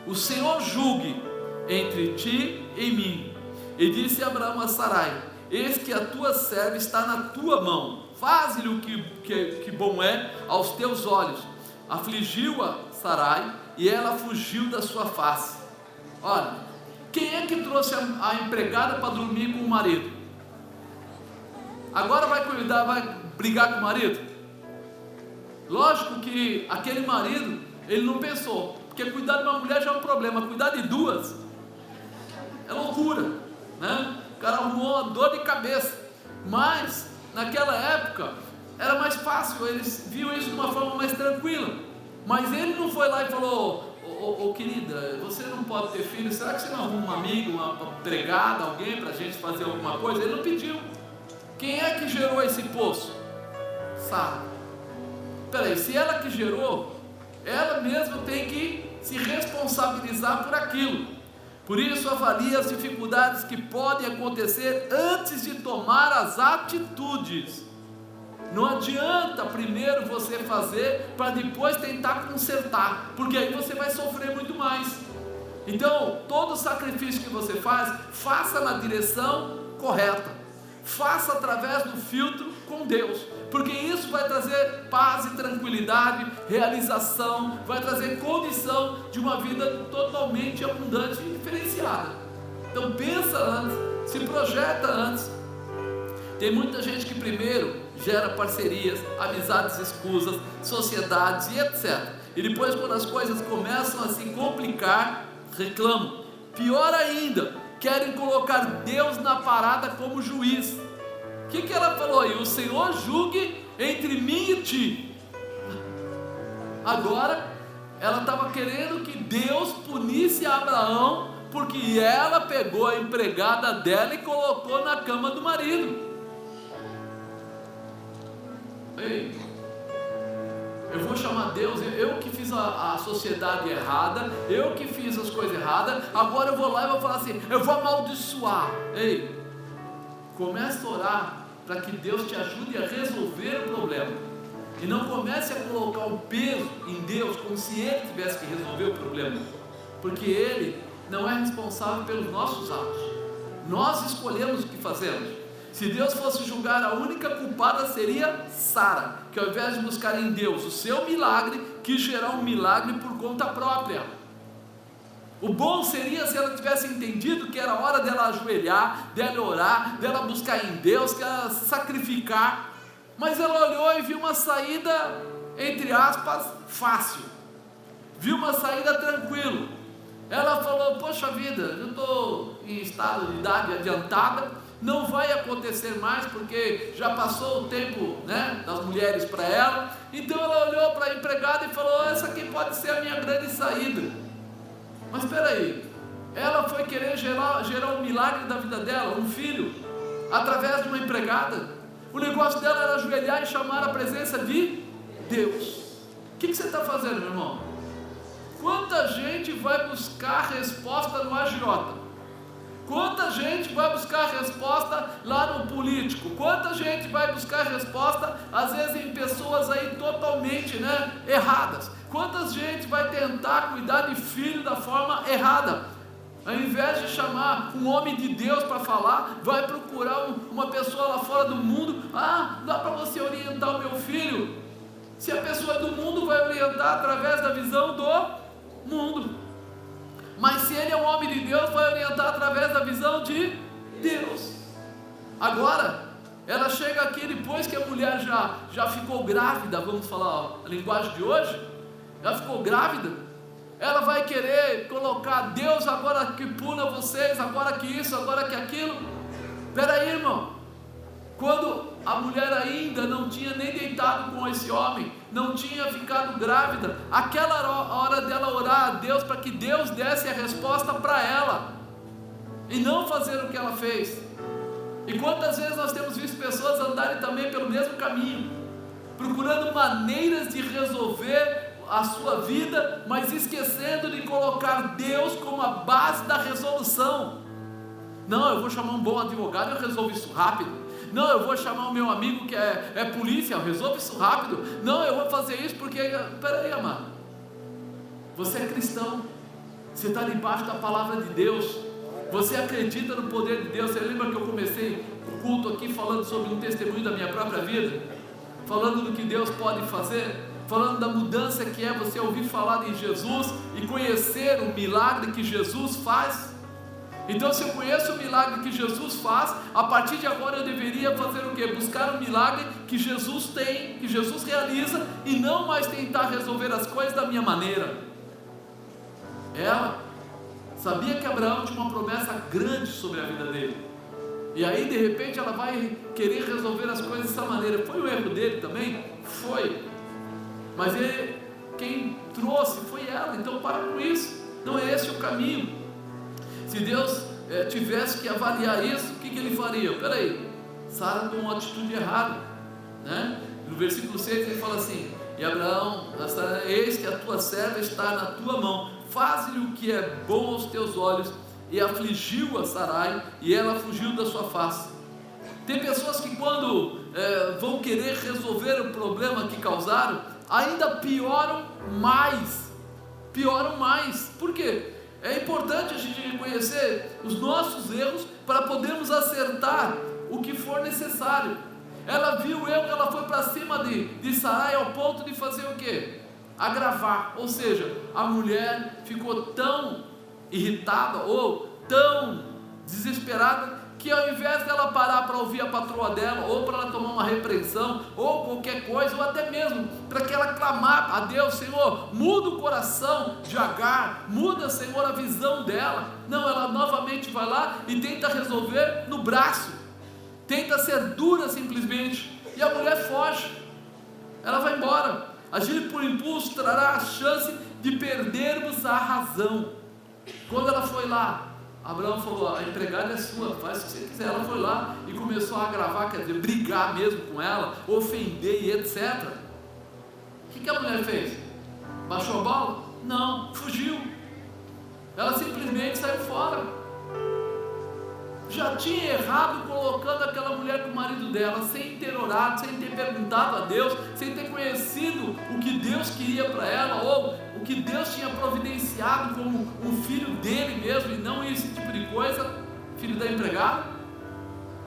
Speaker 1: O Senhor julgue entre ti e mim. E disse Abraão a Sarai: eis que a tua serva está na tua mão, faze-lhe o que bom é aos teus olhos. Afligiu-a Sarai, e ela fugiu da sua face. Olha, quem é que trouxe a empregada para dormir com o marido? Agora vai brigar com o marido? Lógico que aquele marido, ele não pensou, porque cuidar de uma mulher já é um problema, cuidar de duas é loucura, né? O cara arrumou uma dor de cabeça. Mas naquela época era mais fácil, eles viam isso de uma forma mais tranquila. Mas ele não foi lá e falou: ô querida, você não pode ter filho, será que você não arruma um amigo, uma empregada, alguém para a gente fazer alguma coisa? Ele não pediu. Quem é que gerou esse poço? Sara. Peraí, se ela que gerou, ela mesma tem que se responsabilizar por aquilo. Por isso avalie as dificuldades que podem acontecer antes de tomar as atitudes. Não adianta primeiro você fazer para depois tentar consertar, porque aí você vai sofrer muito mais. Então, todo sacrifício que você faz, faça na direção correta. faça através do filtro com Deus, porque isso vai trazer paz e tranquilidade, realização, vai trazer condição de uma vida totalmente abundante e diferenciada. Então pensa antes, se projeta antes. Tem muita gente que primeiro gera parcerias, amizades escusas, sociedades e etc. E depois, quando as coisas começam a se complicar, reclamam. Pior ainda, querem colocar Deus na parada como juiz. O que ela falou aí? O Senhor julgue entre mim e ti. Agora, ela estava querendo que Deus punisse Abraão, porque ela pegou a empregada dela e colocou na cama do marido. Ei, eu vou chamar Deus, eu que fiz a sociedade errada, eu que fiz as coisas erradas, agora eu vou lá e vou falar assim, eu vou amaldiçoar. Ei, comece a orar para que Deus te ajude a resolver o problema, e não comece a colocar o peso em Deus como se Ele tivesse que resolver o problema, porque Ele não é responsável pelos nossos atos, nós escolhemos o que fazemos. Se Deus fosse julgar, a única culpada seria Sara, que ao invés de buscar em Deus o seu milagre, quis gerar um milagre por conta própria. O bom seria se ela tivesse entendido que era hora dela ajoelhar, dela orar, dela buscar em Deus, que ela se sacrificar. Mas ela olhou e viu uma saída, entre aspas, fácil. Viu uma saída tranquila. Ela falou, poxa vida, eu estou em estado de idade adiantada, não vai acontecer mais, porque já passou o tempo, né, das mulheres para ela. Então ela olhou para a empregada e falou, essa aqui pode ser a minha grande saída. Mas espera aí, ela foi querer gerar um milagre da vida dela, um filho, através de uma empregada. O negócio dela era ajoelhar e chamar a presença de Deus. O que você está fazendo, meu irmão? Quanta gente vai buscar resposta no agiota? Quanta gente vai buscar resposta lá no político? Quanta gente vai buscar resposta, às vezes, em pessoas aí totalmente, né, erradas? Quanta gente vai tentar cuidar de filho da forma errada? Ao invés de chamar um homem de Deus para falar, vai procurar uma pessoa lá fora do mundo. Ah, dá para você orientar o meu filho? Se a pessoa do mundo vai orientar através da visão do mundo. Mas se ele é um homem de Deus, vai orientar através da visão de Deus. Agora, ela chega aqui depois que a mulher já ficou grávida, vamos falar a linguagem de hoje, ela ficou grávida, ela vai querer colocar Deus agora que puna vocês, agora que isso, agora que aquilo. Espera aí, irmão, quando a mulher ainda não tinha nem deitado com esse homem, não tinha ficado grávida, aquela era a hora dela orar a Deus para que Deus desse a resposta para ela, e não fazer o que ela fez. E quantas vezes nós temos visto pessoas andarem também pelo mesmo caminho, procurando maneiras de resolver a sua vida, mas esquecendo de colocar Deus como a base da resolução. Não, eu vou chamar um bom advogado, eu resolvo isso rápido. Não, eu vou chamar o meu amigo que é polícia, eu resolvo isso rápido. Não, eu vou fazer isso porque... Peraí, amado, você é cristão, você está debaixo da palavra de Deus, você acredita no poder de Deus. Você lembra que eu comecei o culto aqui falando sobre um testemunho da minha própria vida, falando do que Deus pode fazer, falando da mudança que é você ouvir falar em Jesus e conhecer o milagre que Jesus faz. Então, se eu conheço o milagre que Jesus faz, a partir de agora eu deveria fazer o quê? Buscar o milagre que Jesus tem, que Jesus realiza, e não mais tentar resolver as coisas da minha maneira. Ela sabia que Abraão tinha uma promessa grande sobre a vida dele, e aí de repente ela vai querer resolver as coisas dessa maneira. Foi o erro dele também? Foi, mas quem trouxe foi ela. Então para com isso, não é esse o caminho. Se Deus tivesse que avaliar isso, o que ele faria? Peraí, Sara tomou uma atitude errada, né? No versículo 6 ele fala assim: e Abraão, eis que a tua serva está na tua mão, faze-lhe o que é bom aos teus olhos. E afligiu a Sarai, e ela fugiu da sua face. Tem pessoas que quando vão querer resolver o problema que causaram, ainda pioram mais. Por quê? É importante a gente reconhecer os nossos erros para podermos acertar o que for necessário. Ela viu o erro, ela foi para cima de Sarai ao ponto de fazer o quê? Agravar. Ou seja, a mulher ficou tão irritada ou tão desesperada que ao invés dela parar para ouvir a patroa dela, ou para ela tomar uma repreensão, ou qualquer coisa, ou até mesmo para que ela clamar a Deus: Senhor, muda o coração de Agar, muda, Senhor, a visão dela. Não, ela novamente vai lá e tenta resolver no braço, tenta ser dura simplesmente, e a mulher foge, ela vai embora. Agir por impulso trará a chance de perdermos a razão. Quando ela foi lá, Abraão falou: a empregada é sua, faz o que você quiser. Ela foi lá e começou a agravar, quer dizer, brigar mesmo com ela, ofender e etc. O que a mulher fez? Baixou a bola? Não, fugiu. Ela simplesmente saiu fora. Já tinha errado colocando aquela mulher com o marido dela, sem ter orado, sem ter perguntado a Deus, sem ter conhecido o que Deus queria para ela, ou o que Deus tinha providenciado como um filho dele mesmo, e não esse tipo de coisa, filho da empregada.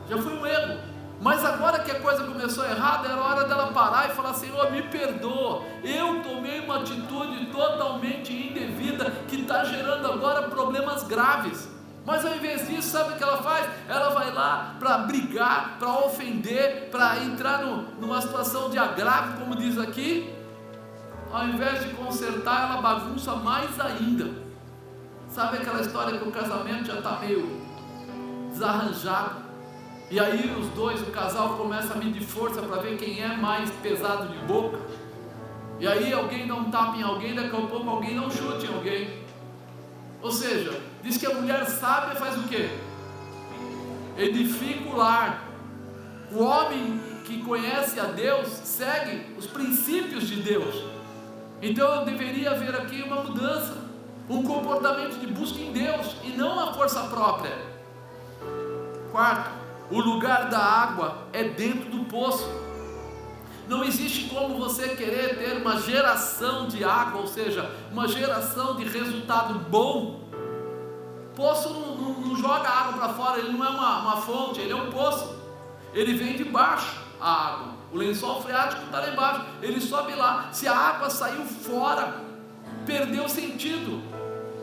Speaker 1: Já foi um erro. Mas agora que a coisa começou errada, era hora dela parar e falar: Senhor, me perdoa, eu tomei uma atitude totalmente indevida, que está gerando agora problemas graves. Mas ao invés disso, sabe o que ela faz? Ela vai lá para brigar, para ofender, para entrar numa situação de agravo, como diz aqui. Ao invés de consertar, ela bagunça mais ainda. Sabe aquela história que o casamento já está meio desarranjado, e aí os dois, o casal, começa a medir força para ver quem é mais pesado de boca, e aí alguém dá um tapa em alguém, daqui a pouco alguém dá um chute em alguém. Ou seja, diz que a mulher sábia faz o quê? Edifica o lar. O homem que conhece a Deus segue os princípios de Deus. Então deveria haver aqui uma mudança, um comportamento de busca em Deus e não a força própria. Quarto, o lugar da água é dentro do poço. Não existe como você querer ter uma geração de água, ou seja, uma geração de resultado bom. Poço não joga água para fora, ele não é uma fonte, ele é um poço. Ele vem de baixo, a água. O lençol freático está lá embaixo, ele sobe lá. Se a água saiu fora, perdeu o sentido,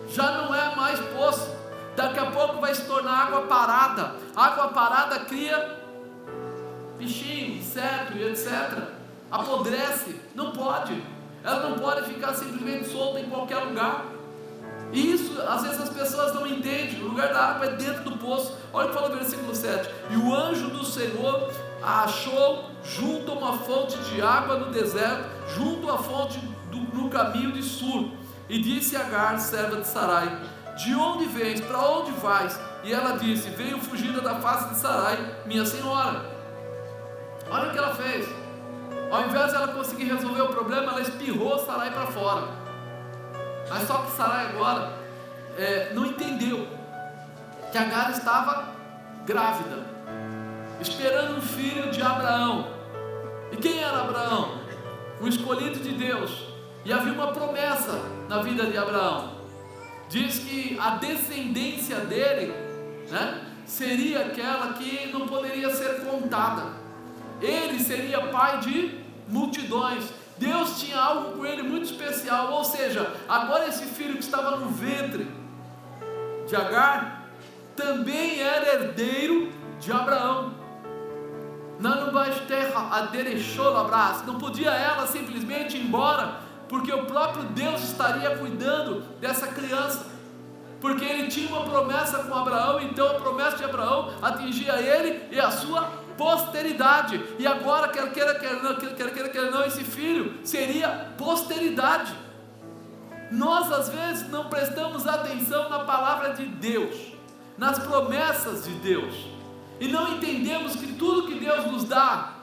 Speaker 1: já não é mais poço. Daqui a pouco vai se tornar água parada. Água parada cria bichinho, inseto e etc. Apodrece, não pode. Ela não pode ficar simplesmente solta em qualquer lugar. E isso, às vezes as pessoas não entendem. O lugar da água é dentro do poço. Olha o que fala o versículo 7. E o anjo do Senhor a achou junto a uma fonte de água no deserto, junto à fonte no caminho de Sur. E disse a Agar, serva de Sarai: de onde vens? Para onde vais? E ela disse: venho fugida da face de Sarai, minha senhora. Olha o que ela fez. Ao invés de ela conseguir resolver o problema, ela espirrou Sarai para fora. Mas só que Sarai agora não entendeu que Agar estava grávida, esperando um filho de Abraão. E quem era Abraão? Um escolhido de Deus. E havia uma promessa na vida de Abraão. Diz que a descendência dele, seria aquela que não poderia ser contada. Ele seria pai de multidões. Deus tinha algo com ele muito especial. Ou seja, agora esse filho que estava no ventre de Agar também era herdeiro de Abraão. Não podia ela simplesmente ir embora, porque o próprio Deus estaria cuidando dessa criança, porque ele tinha uma promessa com Abraão. Então a promessa de Abraão atingia ele e a sua posteridade. E agora, quer queira, quer não, esse filho seria posteridade. Nós às vezes não prestamos atenção na palavra de Deus, nas promessas de Deus, e não entendemos que tudo que Deus nos dá,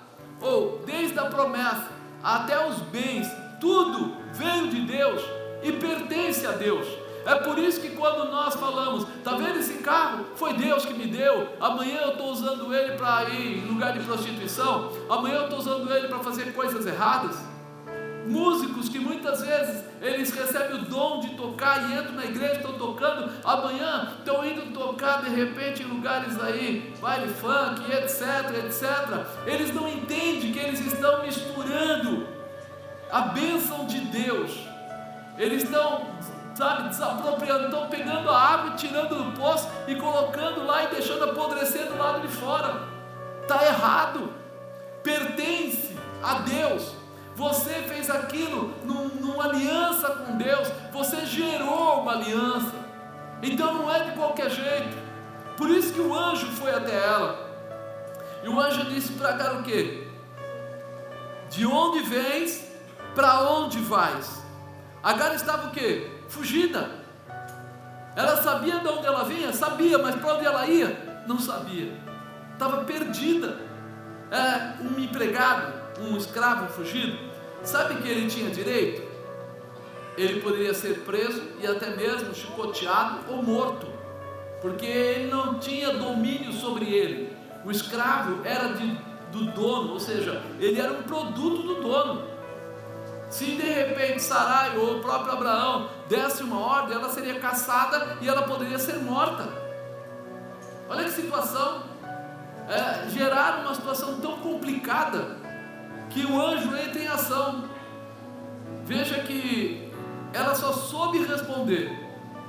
Speaker 1: ou desde a promessa até os bens, tudo veio de Deus e pertence a Deus. É por isso que quando nós falamos: está vendo esse carro? Foi Deus que me deu. Amanhã eu estou usando ele para ir em lugar de prostituição. Amanhã eu estou usando ele para fazer coisas erradas. músicos que muitas vezes eles recebem o dom de tocar e entram na igreja, estão tocando, amanhã estão indo tocar de repente em lugares aí, baile funk, etc, etc. Eles não entendem que eles estão misturando a bênção de Deus. Eles estão, desapropriando, estão pegando a água e tirando do poço e colocando lá e deixando apodrecer do lado de fora. Está errado. Pertence a Deus. Você fez aquilo numa aliança com Deus. Você gerou uma aliança. Então não é de qualquer jeito. Por isso que o anjo foi até ela. E o anjo disse para Agar o quê? De onde vens, para onde vais? Agar estava o quê? Fugida. Ela sabia de onde ela vinha? Sabia, mas para onde ela ia? Não sabia. Estava perdida. Um empregado, um escravo fugido, sabe que ele tinha direito? Ele poderia ser preso e até mesmo chicoteado ou morto, porque ele não tinha domínio sobre ele. O escravo era do dono, ou seja, ele era um produto do dono. Se de repente Sarai ou o próprio Abraão desse uma ordem, ela seria caçada e ela poderia ser morta. Olha que situação. Geraram uma situação tão complicada que o anjo entra em ação. Veja que ela só soube responder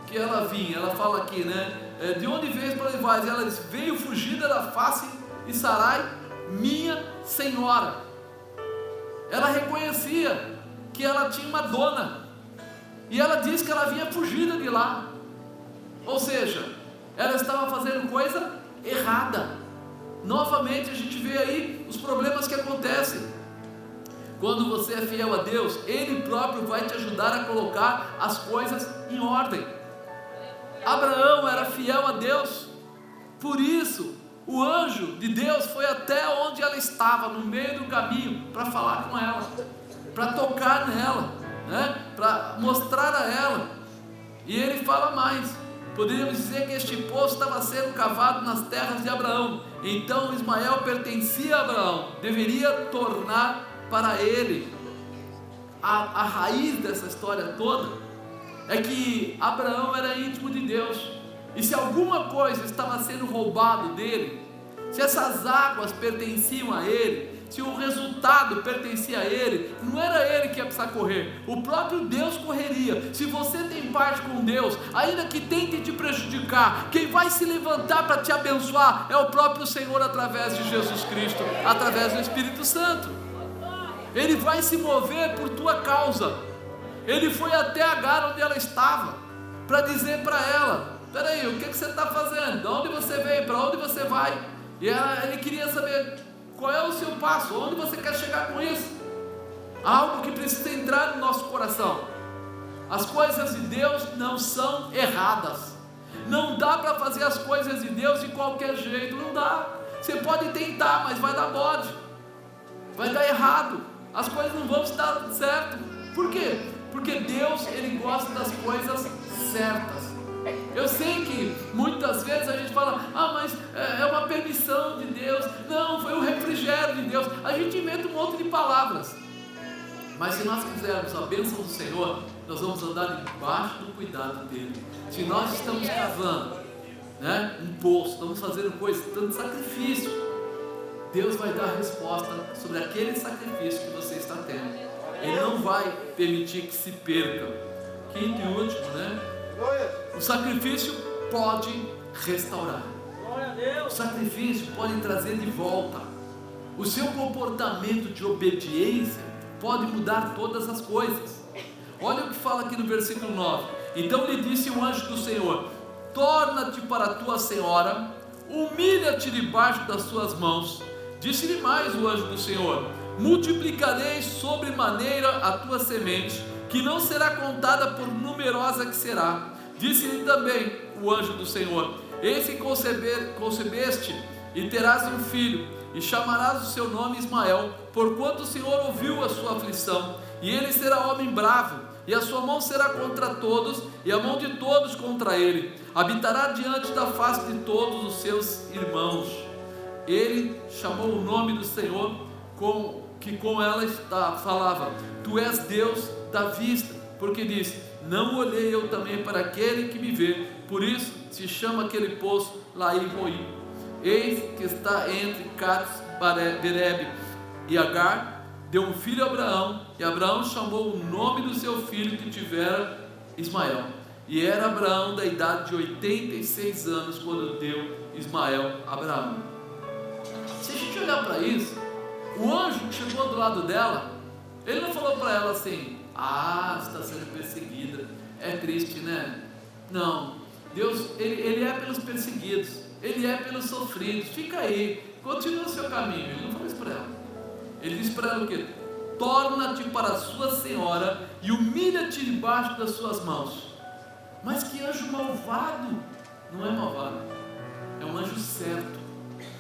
Speaker 1: que ela vinha. Ela fala aqui, né? De onde veio para onde vais? Ela diz: veio fugida da face de Sarai, minha senhora. Ela reconhecia que ela tinha uma dona, e ela diz que ela vinha fugida de lá. Ou seja, ela estava fazendo coisa errada. Novamente a gente vê aí os problemas que acontecem. Quando você é fiel a Deus, Ele próprio vai te ajudar a colocar as coisas em ordem. Abraão era fiel a Deus, por isso o anjo de Deus foi até onde ela estava, no meio do caminho, para falar com ela, para tocar nela, né? Para mostrar a ela. E ele fala mais. Poderíamos dizer que este poço estava sendo cavado nas terras de Abraão. Então Ismael pertencia a Abraão, deveria tornar para ele. A raiz dessa história toda é que Abraão era íntimo de Deus, e se alguma coisa estava sendo roubado dele, se essas águas pertenciam a ele, se o resultado pertencia a ele, não era ele que ia precisar correr, o próprio Deus correria. Se você tem parte com Deus, ainda que tente te prejudicar, quem vai se levantar para te abençoar é o próprio Senhor, através de Jesus Cristo, através do Espírito Santo. Ele vai se mover por tua causa. Ele foi até Agar, onde ela estava, para dizer para ela: peraí, o que você está fazendo? De onde você veio? Para onde você vai? E ele queria saber: qual é o seu passo? Onde você quer chegar com isso? Algo que precisa entrar no nosso coração. As coisas de Deus não são erradas. Não dá para fazer as coisas de Deus de qualquer jeito. Não dá. Você pode tentar, mas vai dar bode. Vai dar errado. As coisas não vão estar certo. Por quê? Porque Deus, Ele gosta das coisas certas. Eu sei que muitas vezes a gente fala: mas é uma permissão de Deus. Não, foi um refrigério de Deus. A gente inventa um monte de palavras. Mas se nós quisermos a bênção do Senhor, nós vamos andar debaixo do cuidado dEle. Se nós estamos cavando, né, um poço, estamos fazendo coisas, tanto sacrifício, Deus vai dar a resposta sobre aquele sacrifício que você está tendo. Ele não vai permitir que se perca. Quinto e último, né? O sacrifício pode restaurar. O sacrifício pode trazer de volta. O seu comportamento de obediência pode mudar todas as coisas. Olha o que fala aqui no versículo 9. Então lhe disse o anjo do Senhor: torna-te para a tua senhora, humilha-te debaixo das suas mãos. Disse-lhe mais o anjo do Senhor: multiplicarei sobremaneira a tua semente, que não será contada por numerosa que será. Disse-lhe também o anjo do Senhor: eis que concebeste e terás um filho, e chamarás o seu nome Ismael, porquanto o Senhor ouviu a sua aflição, e ele será homem bravo, e a sua mão será contra todos, e a mão de todos contra ele. Habitará diante da face de todos os seus irmãos. Ele chamou o nome do Senhor que com ela falava: tu és Deus da vista, porque diz: não olhei eu também para aquele que me vê, por isso se chama aquele poço Laí Roí. Eis que está entre Cades Berebe e Agar, deu um filho a Abraão, e Abraão chamou o nome do seu filho que tivera Ismael. E era Abraão da idade de 86 anos quando deu Ismael a Abraão. Se a gente olhar para isso, o anjo que chegou do lado dela, ele não falou para ela assim: ah, você está sendo perseguida, é triste, né? Não, Deus, ele é pelos perseguidos, Ele é pelos sofridos, fica aí, continua o seu caminho. Ele não falou isso para ela. Ele disse para ela o quê? Torna-te para a sua senhora e humilha-te debaixo das suas mãos. Mas que anjo malvado! Não é malvado, é um anjo certo,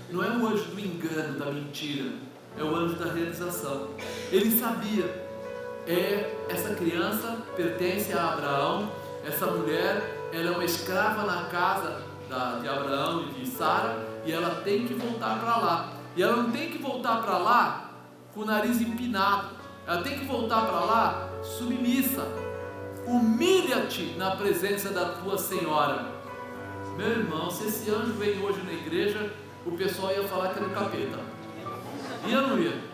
Speaker 1: não é um anjo do engano, da mentira, é o anjo da realização. Ele sabia, essa criança pertence a Abraão, essa mulher, ela é uma escrava na casa de Abraão e de Sara, e ela tem que voltar para lá, e ela não tem que voltar para lá com o nariz empinado, ela tem que voltar para lá submissa. Humilha-te na presença da tua senhora. Meu irmão, se esse anjo vem hoje na igreja, o pessoal ia falar que era o capeta. Ia ou não ia?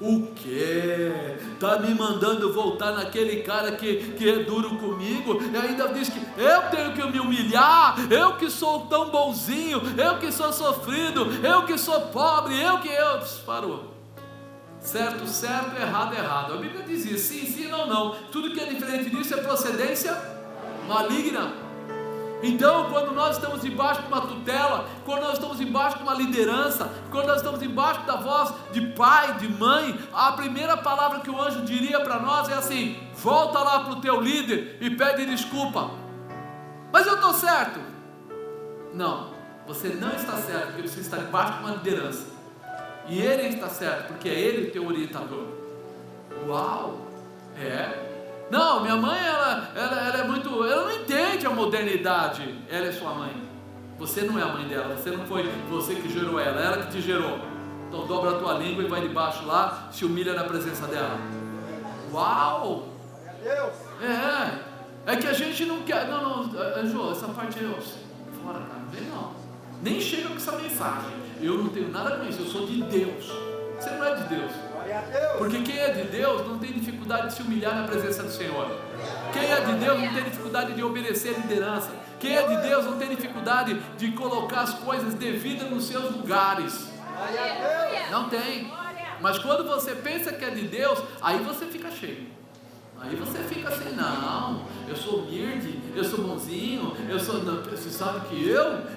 Speaker 1: O quê? Está me mandando voltar naquele cara que é duro comigo, e ainda diz que eu tenho que me humilhar, eu que sou tão bonzinho, eu que sou sofrido, eu que sou pobre, parou. Certo, certo, errado, errado. A Bíblia dizia sim, sim, não, não. Tudo que é diferente disso é procedência maligna. Então, quando nós estamos debaixo de uma tutela, quando nós estamos debaixo de uma liderança, quando nós estamos debaixo da voz de pai, de mãe, a primeira palavra que o anjo diria para nós é assim: volta lá para o teu líder e pede desculpa. Mas eu estou certo. Não, você não está certo, porque você está debaixo de uma liderança. E ele está certo, porque é ele o teu orientador. Uau! Não, minha mãe, ela é muito, ela não entende a modernidade. Ela é sua mãe. Você não é a mãe dela, você não foi você que gerou ela que te gerou. Então dobra a tua língua e vai debaixo lá, se humilha na presença dela. Uau! É que a gente não quer. Não, Jô, essa parte eu fora, cara, não vem não. Nem chega com essa mensagem. Eu não tenho nada com isso, eu sou de Deus. Você não é de Deus. Porque quem é de Deus não tem dificuldade de se humilhar na presença do Senhor. Quem é de Deus não tem dificuldade de obedecer a liderança. Quem é de Deus não tem dificuldade de colocar as coisas devidas nos seus lugares. Não tem. Mas quando você pensa que é de Deus, aí você fica cheio. Aí você fica assim: não, eu sou humilde, eu sou bonzinho, você sabe que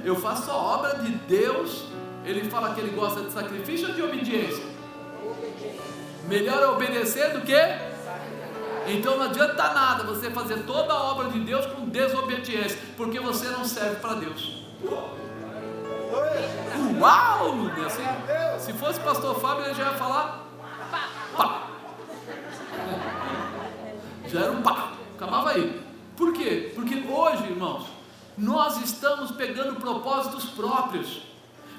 Speaker 1: eu faço a obra de Deus. Ele fala que ele gosta de sacrifício ou de obediência? Melhor é obedecer do que? Então não adianta nada você fazer toda a obra de Deus com desobediência, porque você não serve para Deus. Uau! Assim, se fosse pastor Fábio, ele já ia falar pá. Já era um pá, acabava aí. Por quê? Porque hoje, irmãos, nós estamos pegando propósitos próprios.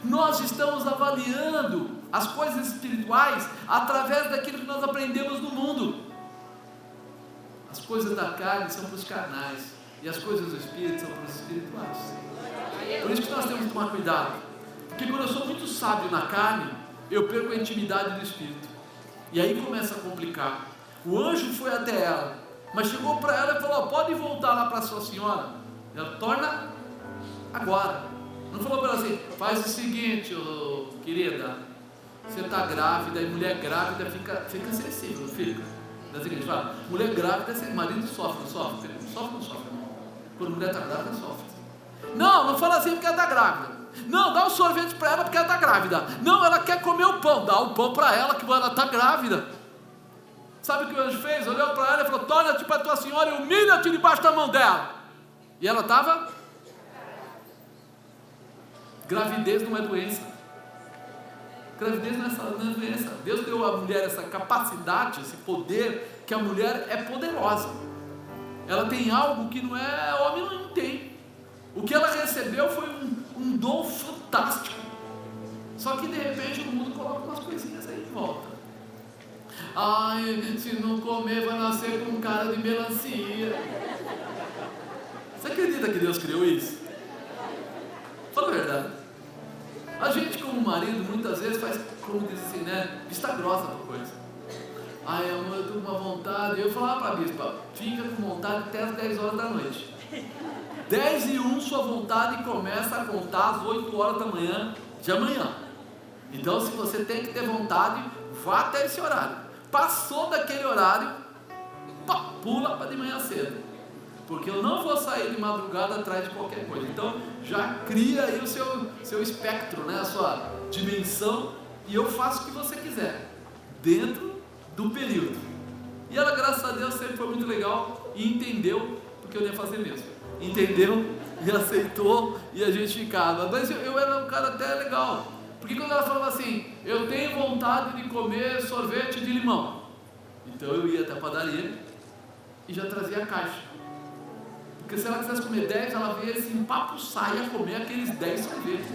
Speaker 1: Nós estamos avaliando as coisas espirituais através daquilo que nós aprendemos no mundo. As coisas da carne são para os carnais, e as coisas do Espírito são para os espirituais. Por isso que nós temos que tomar cuidado, porque quando eu sou muito sábio na carne, eu perco a intimidade do Espírito, e aí começa a complicar. O anjo foi até ela, mas chegou para ela e falou: pode voltar lá para a sua senhora. Ela torna agora. Não falou para ela assim: faz o seguinte, querida, você está grávida, e mulher grávida fica sensível, não fica? É o seguinte, fala, mulher grávida, marido sofre, não sofre? Sofre, não sofre? Quando mulher está grávida, sofre. Não fala assim porque ela está grávida. Não, dá um sorvete para ela porque ela está grávida. Não, ela quer comer o pão, dá o pão para ela que ela está grávida. Sabe o que o anjo fez? Olhou para ela e falou: torna-te para a tua senhora e humilha-te debaixo da mão dela. E ela estava... Gravidez não é doença. Gravidez não é doença. Deus deu à mulher essa capacidade, esse poder, que a mulher é poderosa. Ela tem algo que não é homem, não tem. O que ela recebeu foi um dom fantástico. Só que de repente o mundo coloca umas coisinhas aí em volta. ai, se não comer vai nascer com cara de melancia. Você acredita que Deus criou isso? Fala a verdade. A gente como marido muitas vezes faz, como diz assim, né, vista grossa pra coisa. Ai, amor, eu tô com uma vontade. Eu falava pra bispa, fica com vontade até as 10 horas da noite. 10:01 sua vontade começa a contar às 8 horas da manhã de amanhã. Então se você tem que ter vontade, vá até esse horário. Passou daquele horário, pula para de manhã cedo. Porque eu não vou sair de madrugada atrás de qualquer coisa. Então já cria aí o seu espectro, né? A sua dimensão, e eu faço o que você quiser, dentro do período. E ela, graças a Deus, sempre foi muito legal e entendeu o que eu ia fazer mesmo. Entendeu? E aceitou, e a gente ficava. Mas eu era um cara até legal. Porque quando ela falava assim, eu tenho vontade de comer sorvete de limão, então eu ia até a padaria e já trazia a caixa. Porque se ela quisesse comer 10, ela veio assim, papo saia comer aqueles 10 sorvetes.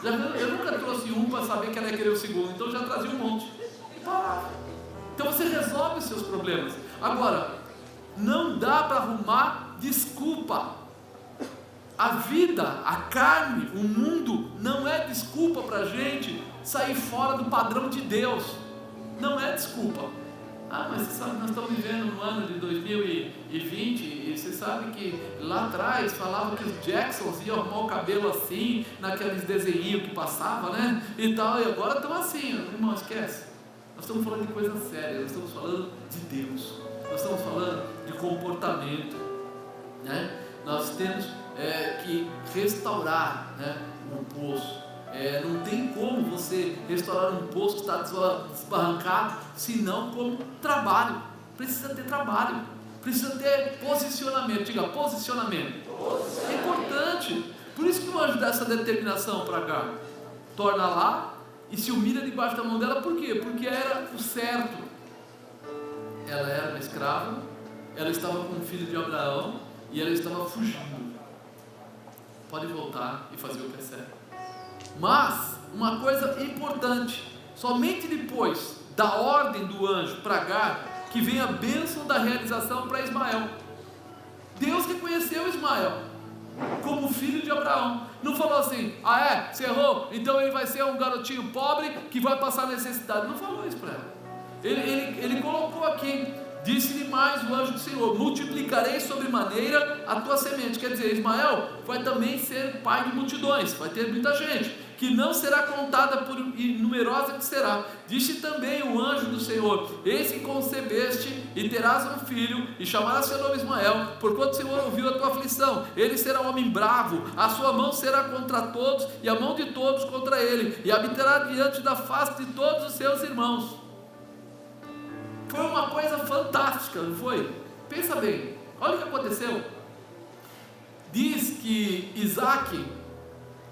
Speaker 1: Eu nunca trouxe um para saber que ela ia querer o segundo, então já trazia um monte. Então você resolve os seus problemas. Agora, não dá para arrumar desculpa. A vida, a carne, o mundo não é desculpa para a gente sair fora do padrão de Deus. Não é desculpa. Mas você sabe, nós estamos vivendo no ano de 2020 e você sabe que lá atrás falavam que os Jacksons iam arrumar o cabelo assim, naqueles desenhinhos que passava, né? E tal, e agora estão assim, irmão, esquece. Nós estamos falando de coisa séria, nós estamos falando de Deus, nós estamos falando de comportamento, né? Nós temos que restaurar, né, um poço. Não tem como você restaurar um poço que está desbarrancado, senão com trabalho. Precisa ter trabalho, precisa ter posicionamento. Diga, posicionamento. É importante. Por isso que o anjo dá essa determinação para cá. Torna lá e se humilha debaixo da mão dela. Por quê? Porque era o certo. Ela era uma escrava, ela estava com o filho de Abraão e ela estava fugindo. Pode voltar e fazer o que é certo. Mas, uma coisa importante, somente depois da ordem do anjo para Agar, que vem a bênção da realização para Ismael. Deus reconheceu Ismael como filho de Abraão. Não falou assim, você errou, então ele vai ser um garotinho pobre que vai passar necessidade. Não falou isso para ela. Ele colocou aqui, disse-lhe mais o anjo do Senhor, multiplicarei sobremaneira a tua semente. Quer dizer, Ismael vai também ser pai de multidões, vai ter muita gente, que não será contada por numerosa que será. Disse também o anjo do Senhor, eis que concebeste e terás um filho, e chamarás seu nome Ismael, porquanto o Senhor ouviu a tua aflição. Ele será um homem bravo, a sua mão será contra todos, e a mão de todos contra ele, e habitará diante da face de todos os seus irmãos. Foi uma coisa fantástica, não foi? Pensa bem, olha o que aconteceu. Diz que Isaac,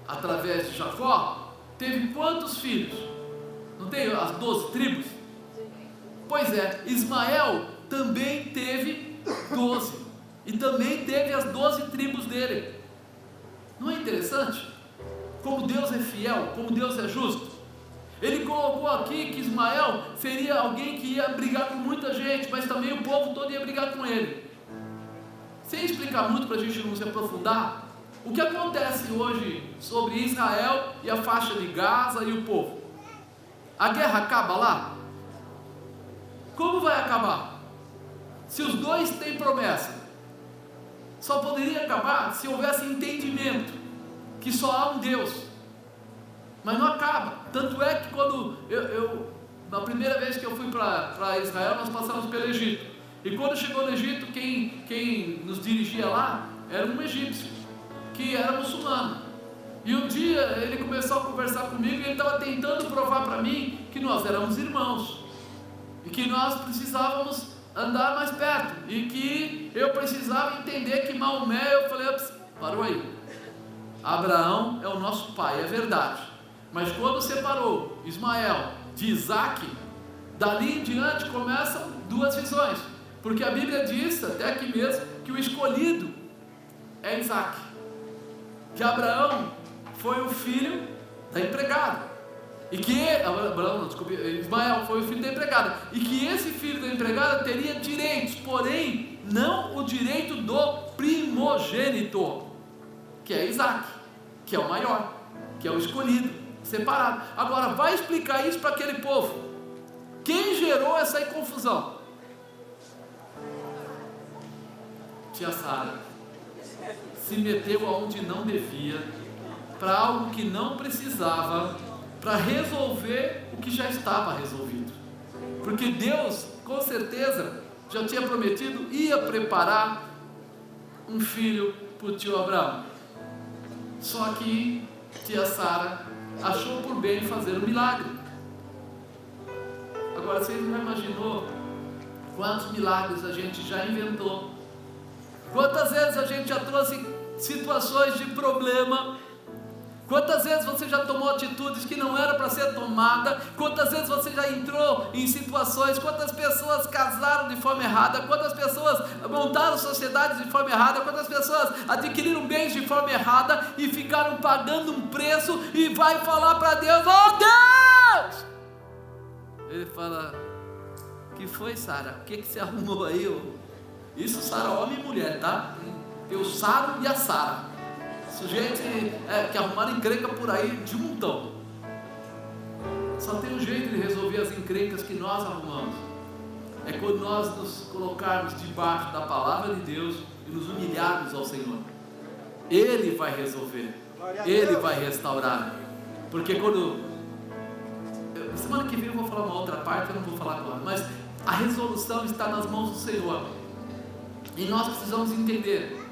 Speaker 1: através de Jacó, teve quantos filhos? Não tem as 12 tribos? Pois é, Ismael também teve 12, e também teve as 12 tribos dele. Não é interessante? Como Deus é fiel, como Deus é justo. Ele colocou aqui que Ismael seria alguém que ia brigar com muita gente, mas também o povo todo ia brigar com ele. Sem explicar muito para a gente não se aprofundar, o que acontece hoje sobre Israel e a faixa de Gaza e o povo? A guerra acaba lá? Como vai acabar? Se os dois têm promessa, só poderia acabar se houvesse entendimento que só há um Deus. Mas não acaba. Tanto é que quando na primeira vez que eu fui para Israel, nós passamos pelo Egito. E quando chegou no Egito, quem nos dirigia lá era um egípcio, que era muçulmano. E um dia ele começou a conversar comigo e ele estava tentando provar para mim que nós éramos irmãos. E que nós precisávamos andar mais perto. E que eu precisava entender que Maomé, eu falei, parou aí. Abraão é o nosso pai, é verdade. Mas quando separou Ismael de Isaac, dali em diante começam duas visões. Porque a Bíblia diz, até aqui mesmo, que o escolhido é Isaac. Que Abraão foi o filho da empregada. E que Ismael foi o filho da empregada, e que esse filho da empregada teria direitos, porém não o direito do primogênito, que é Isaac, que é o maior, que é o escolhido, separado. Agora vai explicar isso para aquele povo. Quem gerou essa confusão? Tia Sara se meteu aonde não devia, para algo que não precisava, para resolver o que já estava resolvido, porque Deus com certeza já tinha prometido, ia preparar um filho para o tio Abraão. Só que tia Sara achou por bem fazer um milagre. Agora você já imaginou quantos milagres a gente já inventou? Quantas vezes a gente já trouxe situações de problema? Quantas vezes você já tomou atitudes que não era para ser tomada? Quantas vezes você já entrou em situações? Quantas pessoas casaram de forma errada? Quantas pessoas montaram sociedades de forma errada? Quantas pessoas adquiriram bens de forma errada e ficaram pagando um preço? E vai falar para Deus: oh Deus! Ele fala: que foi, Sara? O que você arrumou aí? Isso Sara, homem e mulher, tá? Tem o Saro e a Sara. Sujeito que arrumaram encrenca por aí de um montão. Só tem um jeito de resolver as encrencas que nós arrumamos. É quando nós nos colocarmos debaixo da palavra de Deus e nos humilharmos ao Senhor. Ele vai resolver, Ele vai restaurar. Porque quando... semana que vem eu vou falar uma outra parte, eu não vou falar agora, mas a resolução está nas mãos do Senhor. E nós precisamos entender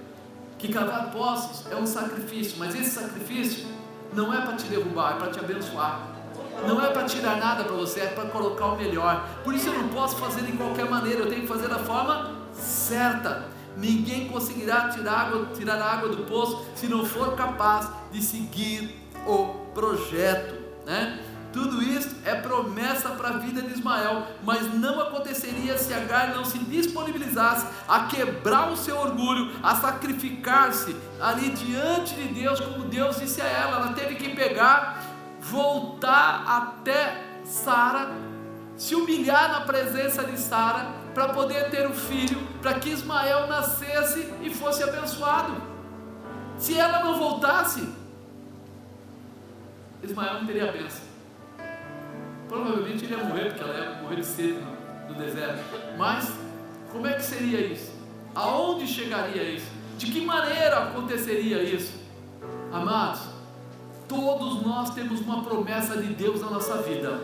Speaker 1: que cavar poços é um sacrifício, mas esse sacrifício não é para te derrubar, é para te abençoar. Não é para tirar nada para você, é para colocar o melhor. Por isso eu não posso fazer de qualquer maneira, eu tenho que fazer da forma certa. Ninguém conseguirá tirar a água do poço se não for capaz de seguir o projeto, né? Tudo isso é promessa para a vida de Ismael, mas não aconteceria se Agar não se disponibilizasse a quebrar o seu orgulho, a sacrificar-se ali diante de Deus, como Deus disse a ela. Ela teve que voltar até Sara, se humilhar na presença de Sara, para poder ter um filho, para que Ismael nascesse e fosse abençoado. Se ela não voltasse, Ismael não teria a bênção. Provavelmente ele ia morrer, porque ela ia morrer de sede no deserto. Mas como é que seria isso? Aonde chegaria isso? De que maneira aconteceria isso? Amados, todos nós temos uma promessa de Deus na nossa vida.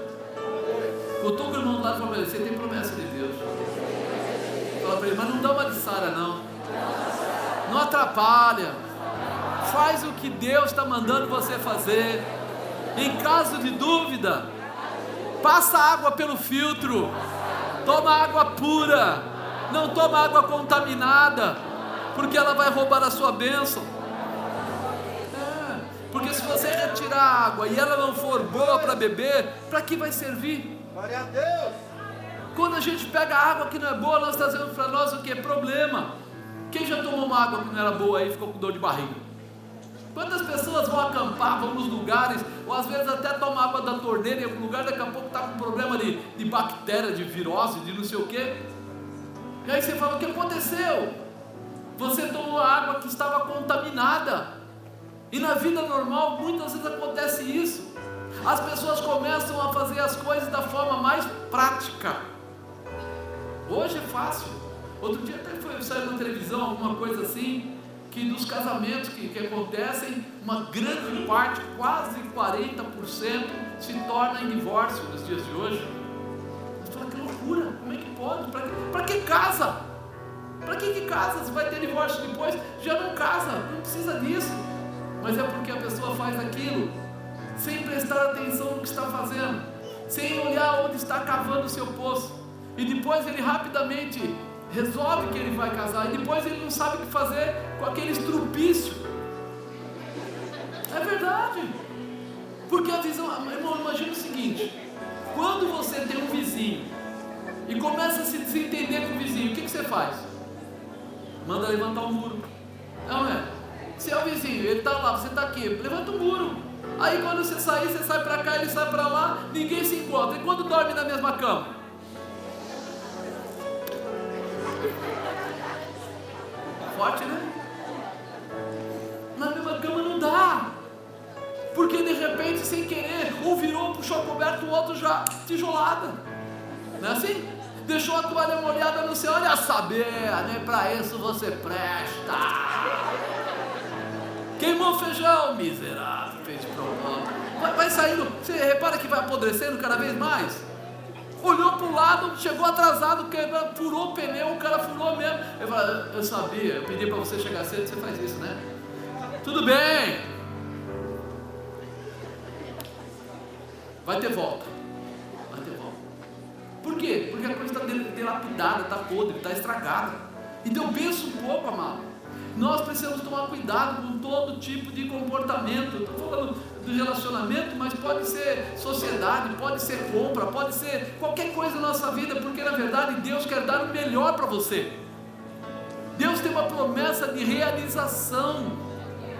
Speaker 1: Eu estou com o irmão do lado e falo para ele: você tem promessa de Deus. Fala para ele: mas não dá uma de Sara não. Não atrapalha. Faz o que Deus está mandando você fazer. Em caso de dúvida, passa água pelo filtro, toma água pura, não toma água contaminada, porque ela vai roubar a sua bênção. Porque se você retirar a água e ela não for boa para beber, para que vai servir? Glória a Deus! Quando a gente pega água que não é boa, nós trazemos para nós o que? Problema. Quem já tomou uma água que não era boa aí e ficou com dor de barriga? Quantas pessoas vão acampar, vão nos lugares, ou às vezes até tomam água da torneira em algum lugar, daqui a pouco está com problema de bactéria, de virose, de não sei o quê. E aí você fala: o que aconteceu? Você tomou água que estava contaminada. E na vida normal muitas vezes acontece isso. As pessoas começam a fazer as coisas da forma mais prática. Hoje é fácil. Outro dia até saiu na televisão alguma coisa assim, que dos casamentos que acontecem, uma grande parte, quase 40%, se torna em divórcio nos dias de hoje. Você fala: que loucura, como é que pode? Para que casa? Para que casa? Se vai ter divórcio depois, já não casa, não precisa disso. Mas é porque a pessoa faz aquilo sem prestar atenção no que está fazendo, sem olhar onde está cavando o seu poço, e depois ele rapidamente resolve que ele vai casar, e depois ele não sabe o que fazer com aquele estrupício. É verdade. Porque a visão, irmão, imagina o seguinte: quando você tem um vizinho e começa a se desentender com o vizinho, o que você faz? Manda levantar um muro. Não é? Se é o vizinho, ele está lá, você está aqui, levanta um muro. Aí quando você sair, você sai para cá, ele sai para lá, ninguém se encontra. E quando dorme na mesma cama? Forte, né? Na mesma cama não dá. Porque de repente, sem querer, um virou, puxou a coberta, o outro já tijolada. Não é assim? Deixou a toalha molhada no céu, olha a saber, nem para isso você presta. Queimou o feijão, miserável, fez de propósito. Vai saindo, você repara que vai apodrecendo cada vez mais. Olhou para o lado, chegou atrasado, quebrou, furou o pneu, o cara furou mesmo. Ele falou, eu sabia, eu pedi para você chegar cedo, você faz isso, né? Tudo bem. Vai ter volta. Vai ter volta. Por quê? Porque a coisa está dilapidada, está podre, está estragada. Então pensa um pouco, amado. Nós precisamos tomar cuidado com todo tipo de comportamento. Estou falando do relacionamento, mas pode ser sociedade, pode ser compra, pode ser qualquer coisa na nossa vida, porque na verdade Deus quer dar o melhor para você. Deus tem uma promessa de realização,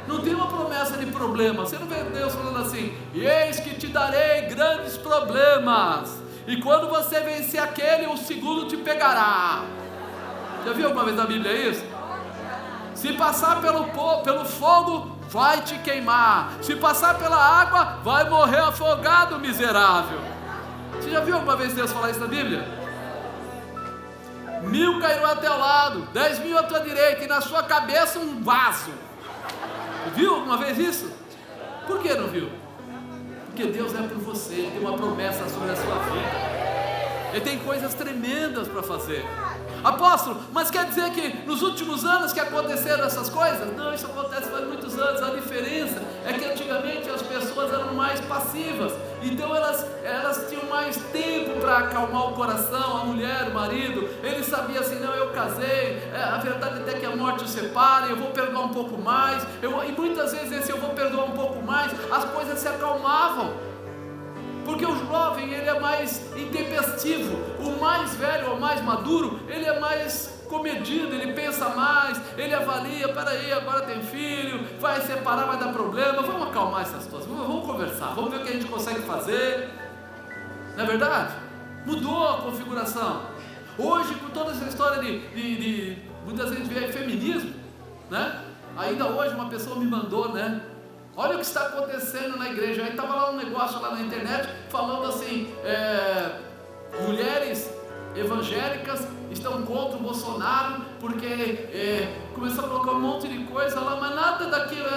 Speaker 1: não tem uma promessa de problema. Você não vê Deus falando assim, eis que te darei grandes problemas, e quando você vencer aquele, o segundo te pegará. Já viu alguma vez na Bíblia isso? Se passar pelo fogo, vai te queimar. Se passar pela água, vai morrer afogado, miserável. Você já viu alguma vez Deus falar isso na Bíblia? 1000 cairão ao teu lado, 10.000 à tua direita, e na sua cabeça um vaso. Viu alguma vez isso? Por que não viu? Porque Deus é por você, Ele tem uma promessa sobre a sua vida. Ele tem coisas tremendas para fazer. Apóstolo, mas quer dizer que nos últimos anos que aconteceram essas coisas? Não, isso acontece faz muitos anos. A diferença é que antigamente as pessoas eram mais passivas, então elas tinham mais tempo para acalmar o coração, a mulher, o marido. Ele sabia assim, não, eu casei, a verdade até que a morte os separe, eu vou perdoar um pouco mais, e muitas vezes esse eu vou perdoar um pouco mais, as coisas se acalmavam. Porque o jovem, ele é mais intempestivo, o mais velho ou mais maduro, ele é mais comedido, ele pensa mais, ele avalia, peraí, agora tem filho, vai separar, vai dar problema, vamos acalmar essa situação, vamos conversar, vamos ver o que a gente consegue fazer. Não é verdade? Mudou a configuração. Hoje, com toda essa história de muitas vezes vê feminismo, né? Ainda hoje uma pessoa me mandou, né? Olha o que está acontecendo na igreja. Aí estava lá um negócio lá na internet falando assim, mulheres evangélicas estão contra o Bolsonaro porque começou a colocar um monte de coisa lá, mas nada daquilo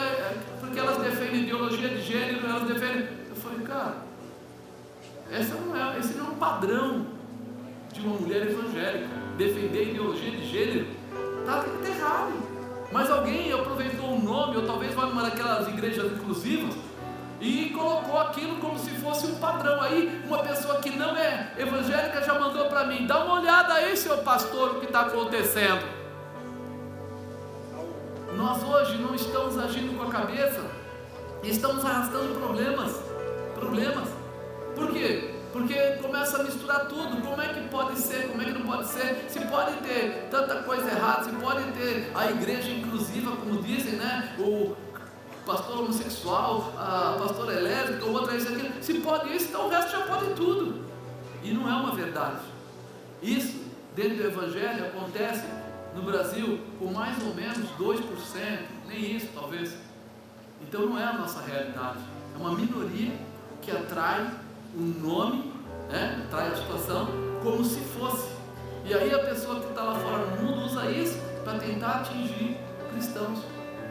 Speaker 1: porque elas defendem ideologia de gênero, elas defendem. Eu falei, cara, esse não é um padrão de uma mulher evangélica, defender ideologia de gênero, está errado. Mas alguém aproveitou um nome, ou talvez vai numa daquelas igrejas inclusivas, e colocou aquilo como se fosse um padrão. Aí uma pessoa que não é evangélica já mandou para mim, dá uma olhada aí, seu pastor, o que está acontecendo. Nós hoje não estamos agindo com a cabeça, e estamos arrastando problemas. Por quê? Porque começa a misturar tudo. Como é que pode ser, como é que não pode ser? Se pode ter tanta coisa errada, se pode ter a igreja inclusiva, como dizem, né? O pastor homossexual, a pastora lésbica, o outro é isso aqui. Se pode isso, então o resto já pode tudo. E não é uma verdade. Isso, dentro do evangelho, acontece no Brasil com mais ou menos 2%, nem isso talvez. Então não é a nossa realidade. É uma minoria que atrai um nome, né? Traz a situação como se fosse. E aí a pessoa que está lá fora no mundo usa isso para tentar atingir cristãos.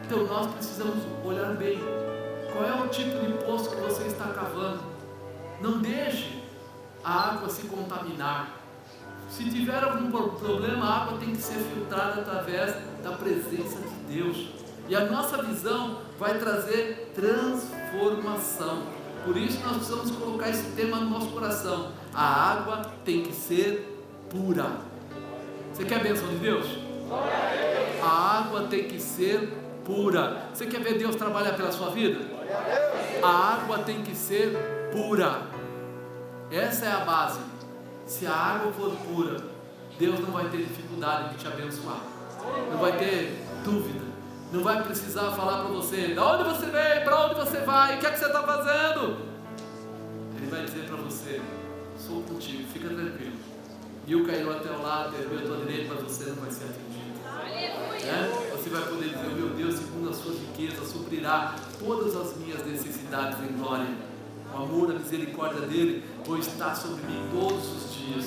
Speaker 1: Então nós precisamos olhar bem qual é o tipo de poço que você está cavando. Não deixe a água se contaminar. Se tiver algum problema, a água tem que ser filtrada através da presença de Deus. E a nossa visão vai trazer transformação. Por isso nós precisamos colocar esse tema no nosso coração. A água tem que ser pura. Você quer a bênção de Deus? A água tem que ser pura. Você quer ver Deus trabalhar pela sua vida? A água tem que ser pura. Essa é a base. Se a água for pura, Deus não vai ter dificuldade de te abençoar. Não vai ter dúvida. Não vai precisar falar para você, da onde você veio, para onde você vai, o que é que você está fazendo. Ele vai dizer para você, sou contigo, fica tranquilo. Mil caiu até o lado, eu estou à direita, mas você não vai ser atingido. Você vai poder dizer, meu Deus, segundo as suas riquezas, suprirá todas as minhas necessidades em glória. O amor, a misericórdia dele vão estar sobre mim todos os dias.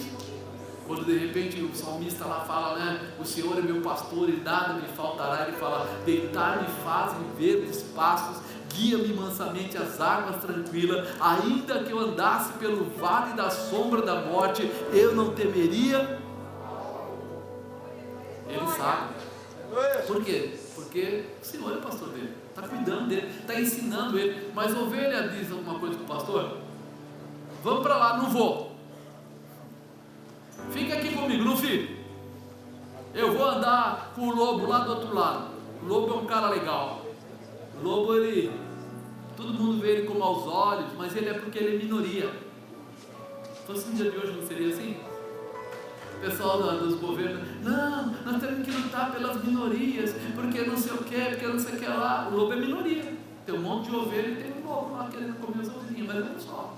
Speaker 1: Quando de repente o salmista lá fala, né? O Senhor é meu pastor e nada me faltará. Ele fala, deitar-me fazem verdes pastos, guia-me mansamente às águas tranquilas. Ainda que eu andasse pelo vale da sombra da morte, eu não temeria. Ele sabe. Por quê? Porque o Senhor é o pastor dele, está cuidando dele, está ensinando ele. Mas a ovelha diz alguma coisa para o pastor? Vamos para lá, não vou. Fica aqui comigo, não fica. Eu vou andar com o lobo lá do outro lado. O lobo é um cara legal. O lobo, todo mundo vê ele com maus olhos, mas ele é porque ele é minoria. Se fosse no dia de hoje, não seria assim? O pessoal dos governos, não, nós temos que lutar pelas minorias, porque não sei o que, porque não sei o que lá. O lobo é minoria. Tem um monte de ovelha e tem um lobo lá querendo comer as ovelhinhas, mas não só.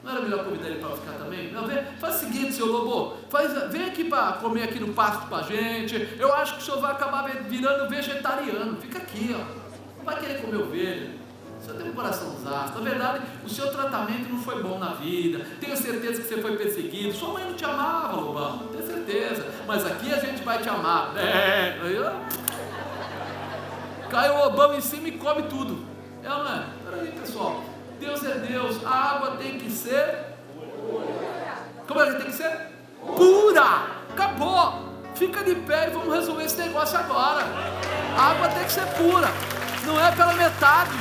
Speaker 1: Não era melhor convidar ele para ficar também? Não, faz o seguinte, seu lobo, vem aqui para comer aqui no pasto com a gente. Eu acho que o senhor vai acabar virando vegetariano. Fica aqui, ó. Não vai querer comer ovelha. O senhor tem um coração zaço. Na verdade, o seu tratamento não foi bom na vida. Tenho certeza que você foi perseguido. Sua mãe não te amava, lobão. Tenho certeza. Mas aqui a gente vai te amar. Cai o lobão em cima e come tudo. É ou não é? Peraí, pessoal. Deus é Deus. A água tem que ser pura. Como é que tem que ser? Pura. Acabou. Fica de pé e vamos resolver esse negócio agora. A água tem que ser pura. Não é pela metade.